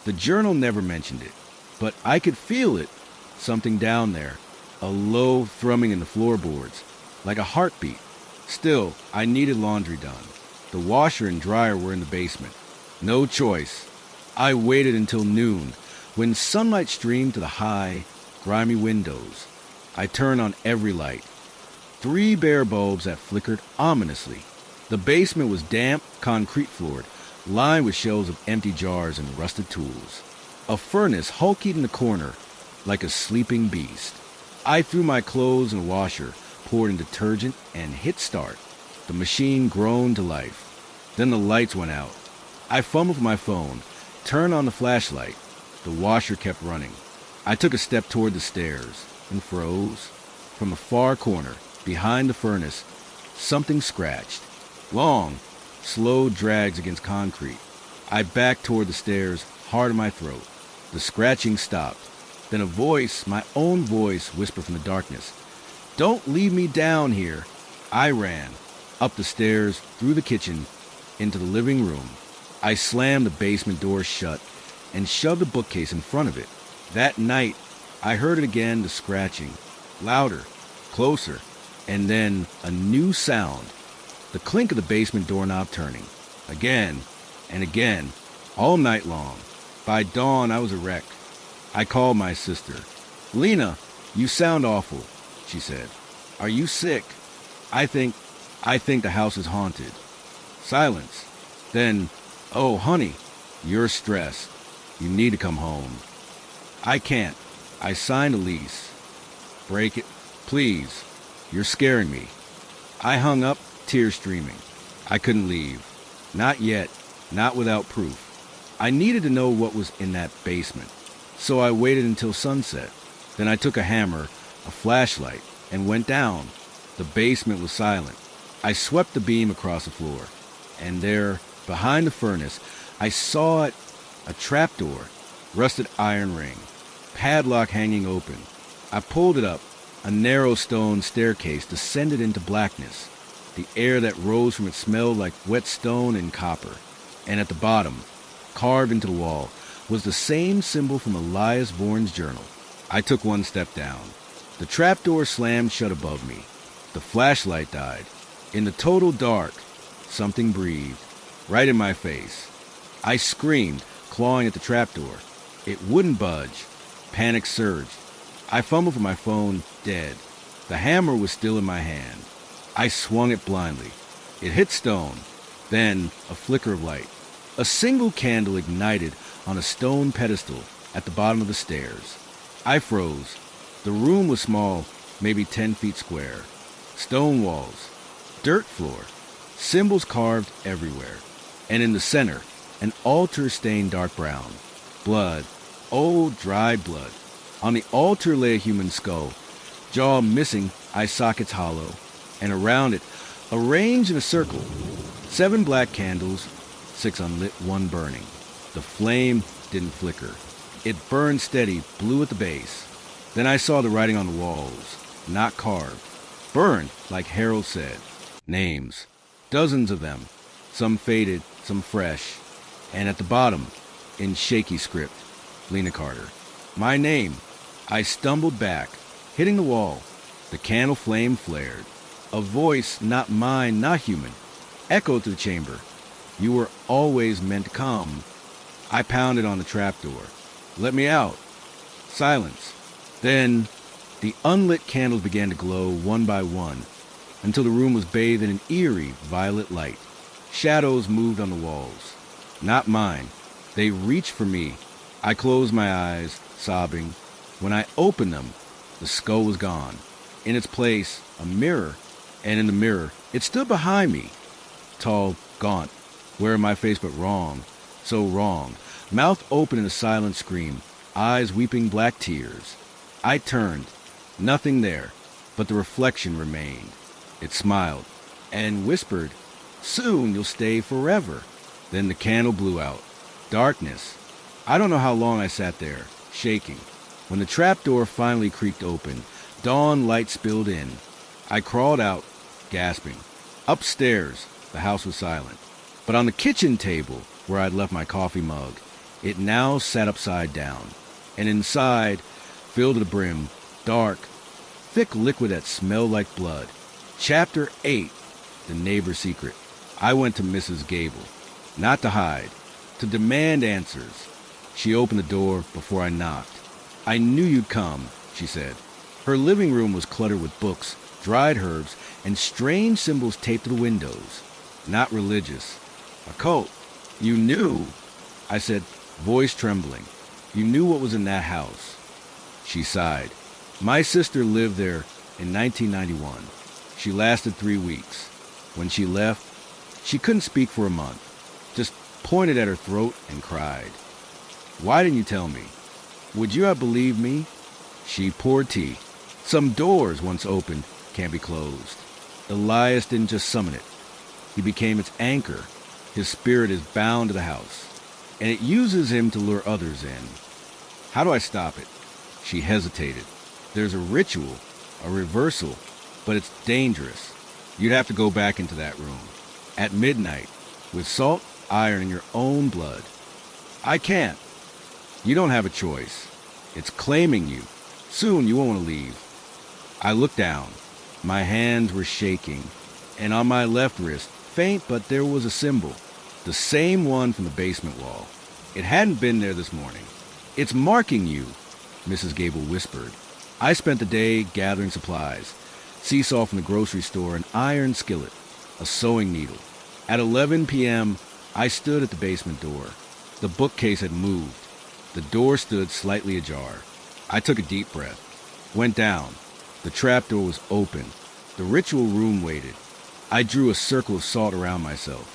The journal never mentioned it, but I could feel it. Something down there. A low thrumming in the floorboards, like a heartbeat. Still, I needed laundry done. The washer and dryer were in the basement. No choice. I waited until noon, when sunlight streamed to the high, grimy windows. I turned on every light. 3 bare bulbs that flickered ominously. The basement was damp, concrete-floored, lined with shelves of empty jars and rusted tools. A furnace hulked in the corner, like a sleeping beast. I threw my clothes in the washer, poured in detergent, and hit start. The machine groaned to life. Then the lights went out. I fumbled for my phone, turned on the flashlight. The washer kept running. I took a step toward the stairs and froze. From the far corner, behind the furnace, something scratched. Long, slow drags against concrete. I backed toward the stairs, hard in my throat. The scratching stopped. Then a voice, my own voice, whispered from the darkness, "Don't leave me down here." I ran, up the stairs, through the kitchen, into the living room. I slammed the basement door shut and shoved a bookcase in front of it. That night, I heard it again, the scratching. Louder, closer, and then a new sound. The clink of the basement doorknob turning. Again and again, all night long. By dawn, I was a wreck. I called my sister. "Lena, you sound awful," she said. "Are you sick?" I think the house is haunted." Silence. Then, "Oh, honey, you're stressed. You need to come home." "I can't. I signed a lease." "Break it, please. You're scaring me." I hung up, tears streaming. I couldn't leave. Not yet. Not without proof. I needed to know what was in that basement. So I waited until sunset. Then I took a hammer, a flashlight, and went down. The basement was silent. I swept the beam across the floor. And there, behind the furnace, I saw it, a trapdoor, rusted iron ring, padlock hanging open. I pulled it up. A narrow stone staircase descended into blackness. The air that rose from it smelled like wet stone and copper. And at the bottom, carved into the wall, was the same symbol from Elias Vaughn's journal. I took one step down. The trapdoor slammed shut above me. The flashlight died. In the total dark, something breathed, right in my face. I screamed, clawing at the trapdoor. It wouldn't budge. Panic surged. I fumbled for my phone, dead. The hammer was still in my hand. I swung it blindly. It hit stone. Then a flicker of light. A single candle ignited on a stone pedestal at the bottom of the stairs. I froze. The room was small, maybe 10 feet square. Stone walls, dirt floor, symbols carved everywhere. And in the center, an altar stained dark brown. Blood, old dry blood. On the altar lay a human skull, jaw missing, eye sockets hollow, and around it, arranged in a circle, 7 black candles, 6 unlit, 1 burning. The flame didn't flicker. It burned steady, blue at the base. Then I saw the writing on the walls, not carved. Burned, like Harold said. Names. Dozens of them. Some faded, some fresh. And at the bottom, in shaky script, Lena Carter. My name. I stumbled back, hitting the wall. The candle flame flared. A voice, not mine, not human, echoed through the chamber. You were always meant to come. I pounded on the trapdoor. Let me out. Silence. Then, the unlit candles began to glow one by one, until the room was bathed in an eerie violet light. Shadows moved on the walls. Not mine. They reached for me. I closed my eyes, sobbing. When I opened them, the skull was gone. In its place, a mirror, and in the mirror, it stood behind me. Tall, gaunt, wearing my face but wrong, so wrong. Mouth open in a silent scream, eyes weeping black tears. I turned. Nothing there, but the reflection remained. It smiled and whispered, "Soon you'll stay forever." Then the candle blew out. Darkness. I don't know how long I sat there, shaking. When the trapdoor finally creaked open, dawn light spilled in. I crawled out, gasping. Upstairs, the house was silent. But on the kitchen table, where I'd left my coffee mug, it now sat upside down. And inside, filled to the brim, dark, thick liquid that smelled like blood. Chapter 8, The Neighbor's Secret. I went to Mrs. Gable, not to hide, to demand answers. She opened the door before I knocked. "I knew you'd come," she said. Her living room was cluttered with books, dried herbs, and strange symbols taped to the windows. Not religious. Occult. "You knew," I said, voice trembling. "You knew what was in that house." She sighed. "My sister lived there in 1991. She lasted 3 weeks. When she left, she couldn't speak for a month. Just pointed at her throat and cried. Why didn't you tell me? Would you have believed me?" She poured tea. "Some doors, once opened, can't be closed. Elias didn't just summon it. He became its anchor. His spirit is bound to the house, and it uses him to lure others in. How do I stop it?" She hesitated. "There's a ritual, a reversal, but it's dangerous. You'd have to go back into that room. At midnight, with salt, iron, and your own blood." "I can't." "You don't have a choice. It's claiming you. Soon you won't want to leave." I looked down. My hands were shaking, and on my left wrist, faint, but there was a symbol. The same one from the basement wall. It hadn't been there this morning. "It's marking you," Mrs. Gable whispered. I spent the day gathering supplies. Seesaw from the grocery store, an iron skillet, a sewing needle. At 11 p.m., I stood at the basement door. The bookcase had moved. The door stood slightly ajar. I took a deep breath. Went down. The trapdoor was open. The ritual room waited. I drew a circle of salt around myself,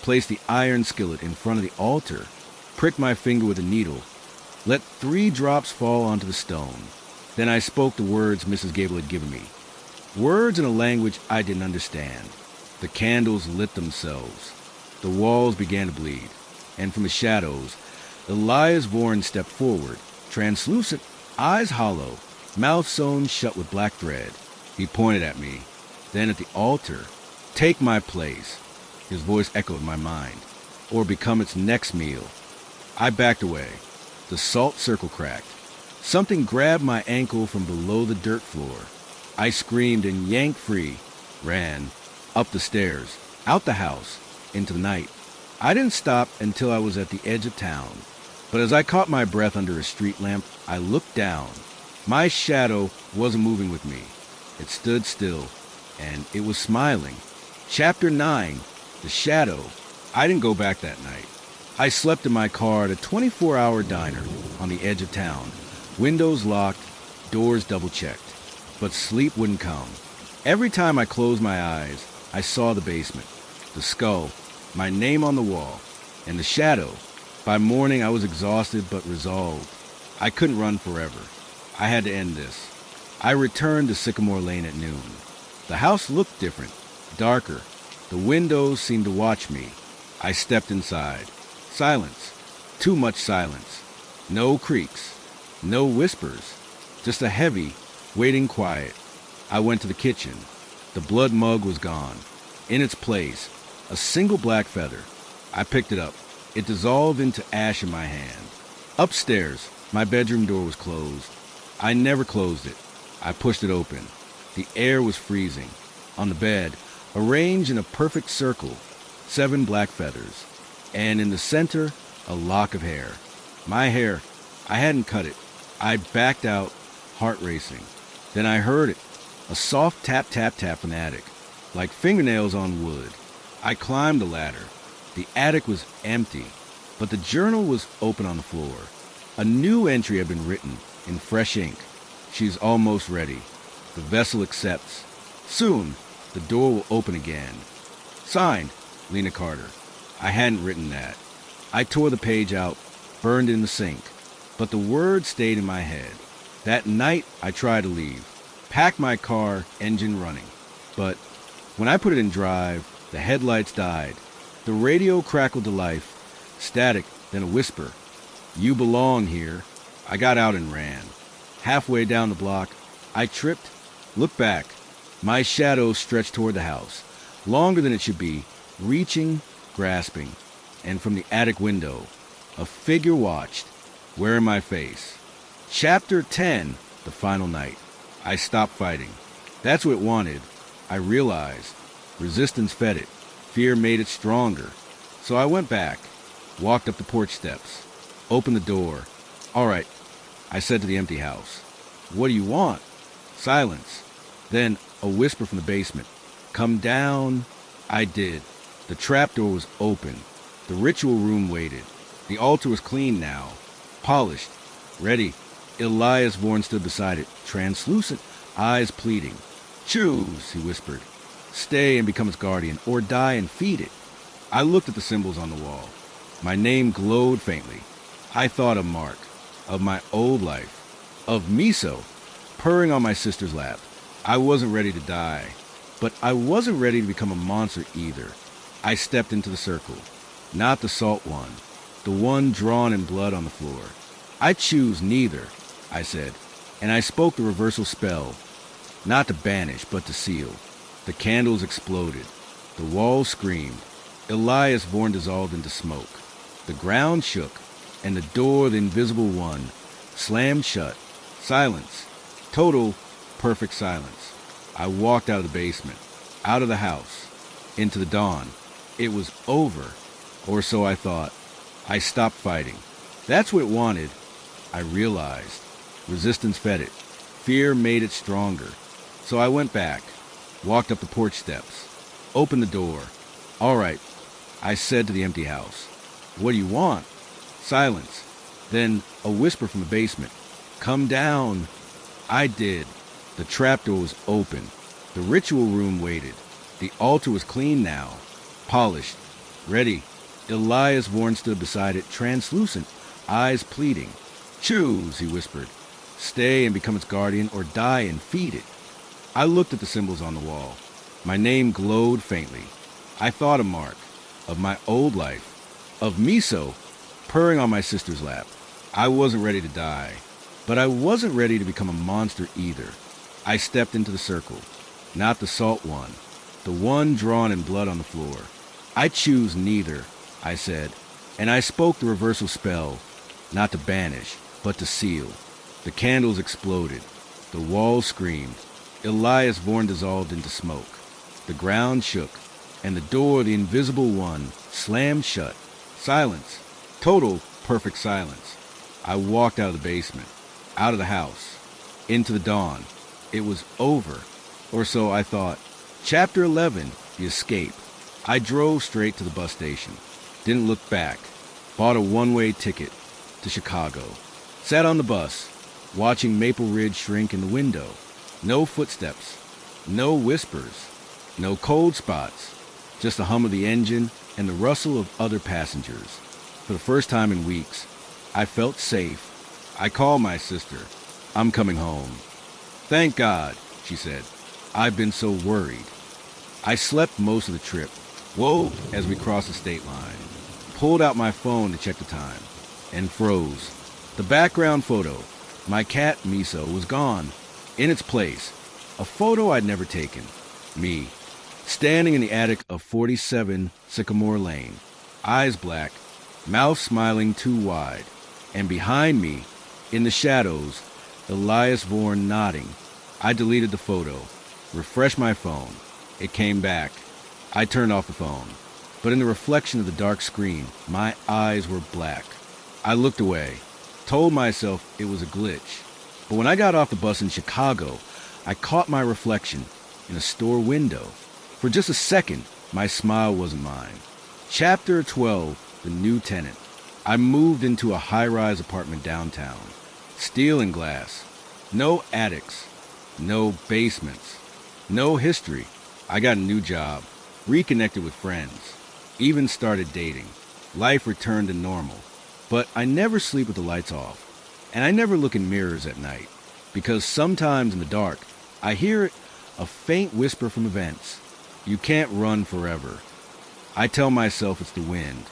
placed the iron skillet in front of the altar, pricked my finger with a needle, let 3 drops fall onto the stone. Then I spoke the words Mrs. Gable had given me. Words in a language I didn't understand. The candles lit themselves. The walls began to bleed. And from the shadows, Elias Vaughan stepped forward, translucent, eyes hollow, mouth sewn shut with black thread. He pointed at me, then at the altar. "Take my place," his voice echoed in my mind, "or become its next meal." I backed away. The salt circle cracked. Something grabbed my ankle from below the dirt floor. I screamed and yanked free, ran, up the stairs, out the house, into the night. I didn't stop until I was at the edge of town. But as I caught my breath under a street lamp, I looked down. My shadow wasn't moving with me. It stood still, and it was smiling. Chapter 9, The Shadow. I didn't go back that night. I slept in my car at a 24-hour diner on the edge of town. Windows locked, doors double-checked. But sleep wouldn't come. Every time I closed my eyes, I saw the basement, the skull, my name on the wall, and the shadow. By morning, I was exhausted but resolved. I couldn't run forever. I had to end this. I returned to Sycamore Lane at noon. The house looked different, darker. The windows seemed to watch me. I stepped inside. Silence. Too much silence. No creaks, no whispers, just a heavy, waiting quiet. I went to the kitchen. The blood mug was gone. In its place, a single black feather. I picked it up. It dissolved into ash in my hand. Upstairs, my bedroom door was closed. I never closed it. I pushed it open. The air was freezing. On the bed, arranged in a perfect circle, 7 black feathers. And in the center, a lock of hair. My hair. I hadn't cut it. I backed out, heart racing. Then I heard it. A soft tap, tap, tap from the attic, like fingernails on wood. I climbed the ladder. The attic was empty, but the journal was open on the floor. A new entry had been written in fresh ink. She's almost ready. The vessel accepts. Soon, the door will open again. Signed, Lena Carter. I hadn't written that. I tore the page out, burned it in the sink, but the words stayed in my head. That night, I tried to leave, packed my car, engine running. But when I put it in drive, the headlights died. The radio crackled to life, static, then a whisper. You belong here. I got out and ran. Halfway down the block, I tripped, looked back. My shadow stretched toward the house, longer than it should be, reaching, grasping. And from the attic window, a figure watched, wearing my face. Chapter 10, the final night. I stopped fighting. That's what it wanted. I realized. Resistance fed it. Fear made it stronger. So I went back, walked up the porch steps, opened the door. All right, I said to the empty house. What do you want? Silence. Then a whisper from the basement. Come down. I did. The trapdoor was open. The ritual room waited. The altar was clean now, polished, ready. Elias Vaughan stood beside it, translucent, eyes pleading. Choose, he whispered. Stay and become its guardian, or die and feed it. I looked at the symbols on the wall. My name glowed faintly. I thought of Mark, of my old life, of Miso, purring on my sister's lap. I wasn't ready to die, but I wasn't ready to become a monster either. I stepped into the circle, not the salt one, the one drawn in blood on the floor. I choose neither, I said, and I spoke the reversal spell, not to banish, but to seal. The candles exploded. The walls screamed. Elias Vaughan dissolved into smoke. The ground shook, and the door, the invisible one, slammed shut. Silence. Total, perfect silence. I walked out of the basement, out of the house, into the dawn. It was over, or so I thought. I stopped fighting. That's what it wanted. I realized. Resistance fed it. Fear made it stronger. So I went back, walked up the porch steps, opened the door. All right, I said to the empty house. What do you want? Silence. Then a whisper from the basement. Come down. I did. The trapdoor was open. The ritual room waited. The altar was clean now, polished, ready. Elias Vaughan stood beside it, translucent, eyes pleading. Choose, he whispered. Stay and become its guardian, or die and feed it. I looked at the symbols on the wall. My name glowed faintly. I thought of Mark, of my old life, of Miso, purring on my sister's lap. I wasn't ready to die, but I wasn't ready to become a monster either. I stepped into the circle, not the salt one, the one drawn in blood on the floor. I choose neither, I said, and I spoke the reversal spell, not to banish, but to seal. The candles exploded. The walls screamed. Elias Vaughan dissolved into smoke. The ground shook, and the door, the invisible one, slammed shut. Silence. Total, perfect silence. I walked out of the basement, out of the house, into the dawn. It was over, or so I thought. Chapter 11, The Escape. I drove straight to the bus station. Didn't look back. Bought a one-way ticket to Chicago. Sat on the bus, watching Maple Ridge shrink in the window. No footsteps, no whispers, no cold spots, just the hum of the engine and the rustle of other passengers. For the first time in weeks, I felt safe. I called my sister. I'm coming home. Thank God, she said. I've been so worried. I slept most of the trip. Woke as we crossed the state line. Pulled out my phone to check the time and froze. The background photo, my cat Miso, was gone. In its place, a photo I'd never taken. Me, standing in the attic of 47 Sycamore Lane, eyes black, mouth smiling too wide, and behind me, in the shadows, Elias Vorn nodding. I deleted the photo, refreshed my phone. It came back. I turned off the phone, but in the reflection of the dark screen, my eyes were black. I looked away, told myself it was a glitch. But when I got off the bus in Chicago, I caught my reflection in a store window. For just a second, my smile wasn't mine. Chapter 12, The New Tenant. I moved into a high-rise apartment downtown. Steel and glass. No attics. No basements. No history. I got a new job. Reconnected with friends. Even started dating. Life returned to normal. But I never sleep with the lights off. And I never look in mirrors at night. Because sometimes in the dark, I hear a faint whisper from events. You can't run forever. I tell myself it's the wind.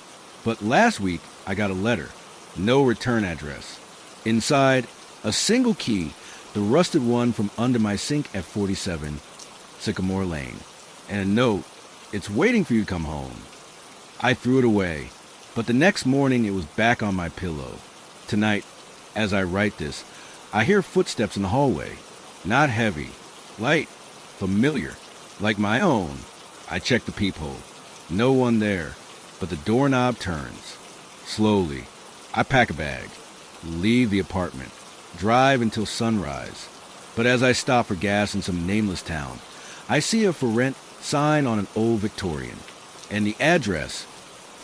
But last week, I got a letter. No return address. Inside, a single key, the rusted one from under my sink at 47 Sycamore Lane. And a note, it's waiting for you to come home. I threw it away, but the next morning it was back on my pillow. Tonight, as I write this, I hear footsteps in the hallway. Not heavy, light, familiar, like my own. I check the peephole. No one there, but the doorknob turns. Slowly, I pack a bag, leave the apartment, drive until sunrise. But as I stop for gas in some nameless town, I see a for rent sign on an old Victorian. And the address,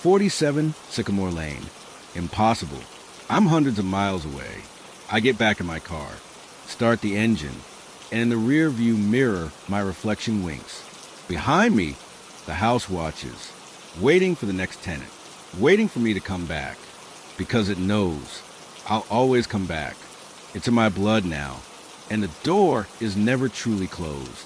47 Sycamore Lane. Impossible. I'm hundreds of miles away. I get back in my car, start the engine, and in the rear view mirror, my reflection winks. Behind me, the house watches, waiting for the next tenant, waiting for me to come back, because it knows I'll always come back. It's in my blood now, and the door is never truly closed.